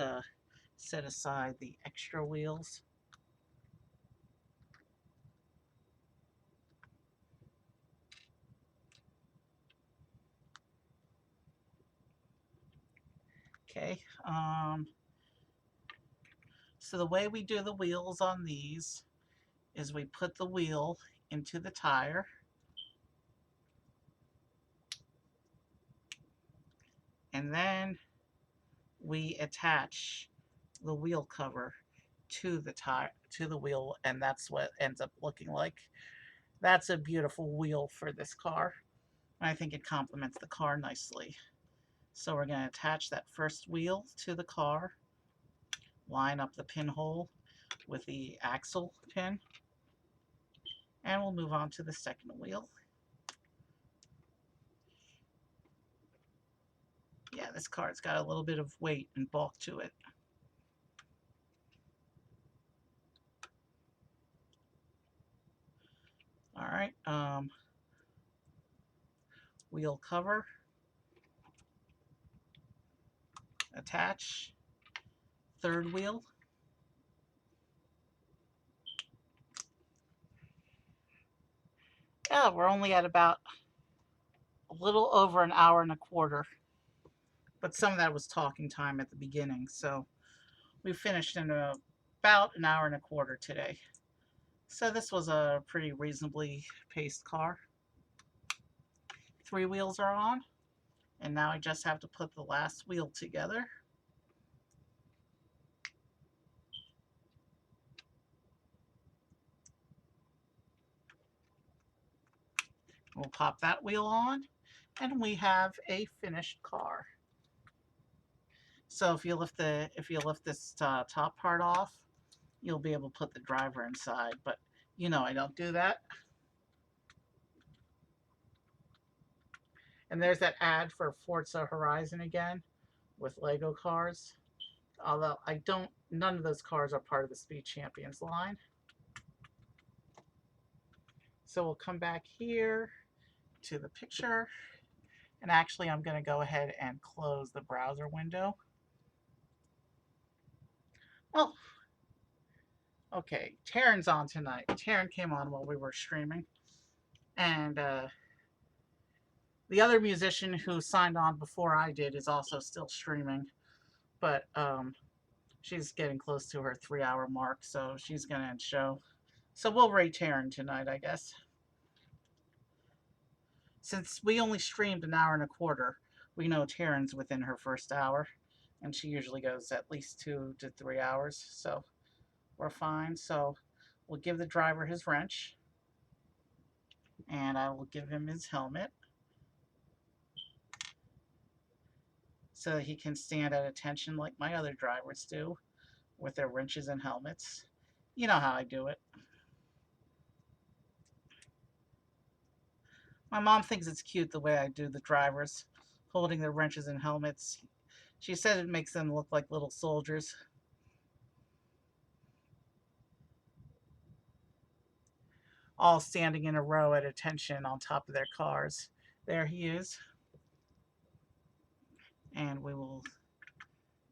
set aside the extra wheels. Okay. So the way we do the wheels on these is we put the wheel into the tire. And then we attach the wheel cover to the tire, to the wheel, and that's what ends up looking like. That's a beautiful wheel for this car. I think it complements the car nicely. So we're going to attach that first wheel to the car, line up the pinhole with the axle pin, and we'll move on to the second wheel. Yeah, this car's got a little bit of weight and bulk to it. All right, wheel cover, attach, third wheel. Yeah, we're only at about a little over an hour and a quarter, but some of that was talking time at the beginning, so we finished in about an hour and a quarter today. So this was a pretty reasonably paced car. Three wheels are on, and now I just have to put the last wheel together. We'll pop that wheel on, and we have a finished car. So if you lift this top part off, you'll be able to put the driver inside. But you know I don't do that. And there's that ad for Forza Horizon again with Lego cars. Although none of those cars are part of the Speed Champions line. So we'll come back here to the picture. And actually, I'm going to go ahead and close the browser window. Oh, okay. Taryn's on tonight. Taryn came on while we were streaming. And the other musician who signed on before I did is also still streaming. But she's getting close to her 3-hour mark, so she's going to end show. So we'll rate Taryn tonight, I guess. Since we only streamed an hour and a quarter, we know Taryn's within her first hour, and she usually goes at least 2 to 3 hours, so we're fine. So we'll give the driver his wrench, and I will give him his helmet so that he can stand at attention like my other drivers do with their wrenches and helmets. You know how I do it. My mom thinks it's cute the way I do the drivers, holding their wrenches and helmets. She said it makes them look like little soldiers. All standing in a row at attention on top of their cars. There he is. And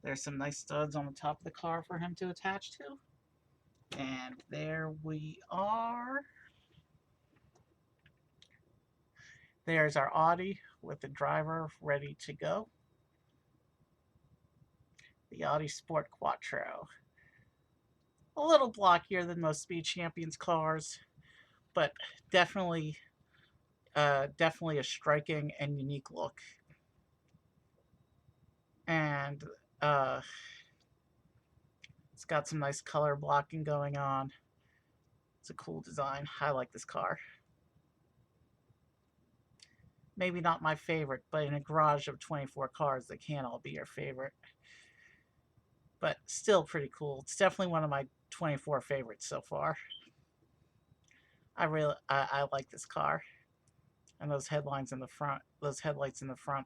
there's some nice studs on the top of the car for him to attach to. And there we are. There's our Audi with the driver ready to go. The Audi Sport Quattro. A little blockier than most Speed Champions cars, but definitely a striking and unique look. And it's got some nice color blocking going on. It's a cool design. I like this car. Maybe not my favorite, but in a garage of 24 cars, they can't all be your favorite. But still pretty cool. It's definitely one of my 24 favorites so far. I like this car. And those headlights in the front.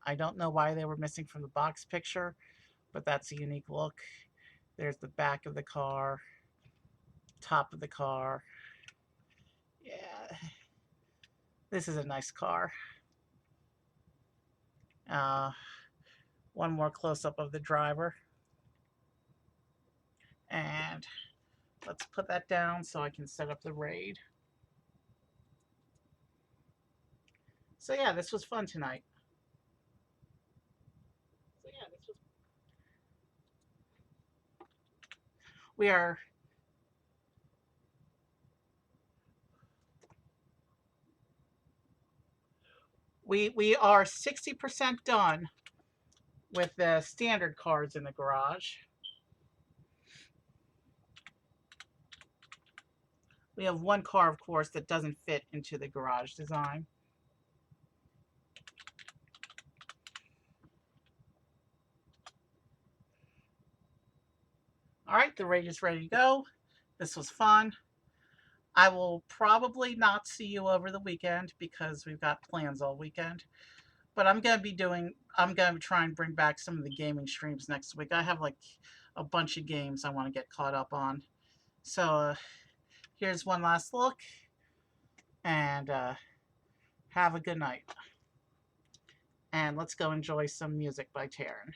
I don't know why they were missing from the box picture, but that's a unique look. There's the back of the car, top of the car. Yeah, this is a nice car. One more close-up of the driver. And let's put that down so I can set up the raid. So yeah, this was fun tonight. We are we are 60% done with the standard cars in the garage. We have one car, of course, that doesn't fit into the garage design. All right, the rig is ready to go. This was fun. I will probably not see you over the weekend because we've got plans all weekend. But I'm going to try and bring back some of the gaming streams next week. I have like a bunch of games I want to get caught up on. So here's one last look, and have a good night. And let's go enjoy some music by Taryn.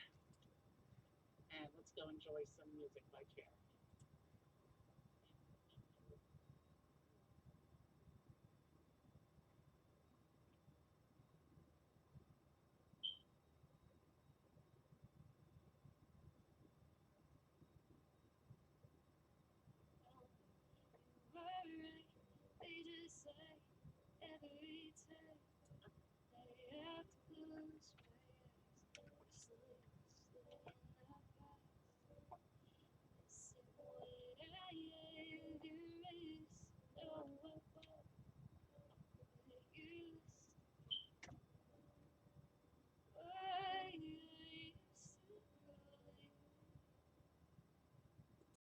And let's go enjoy some music by Taryn.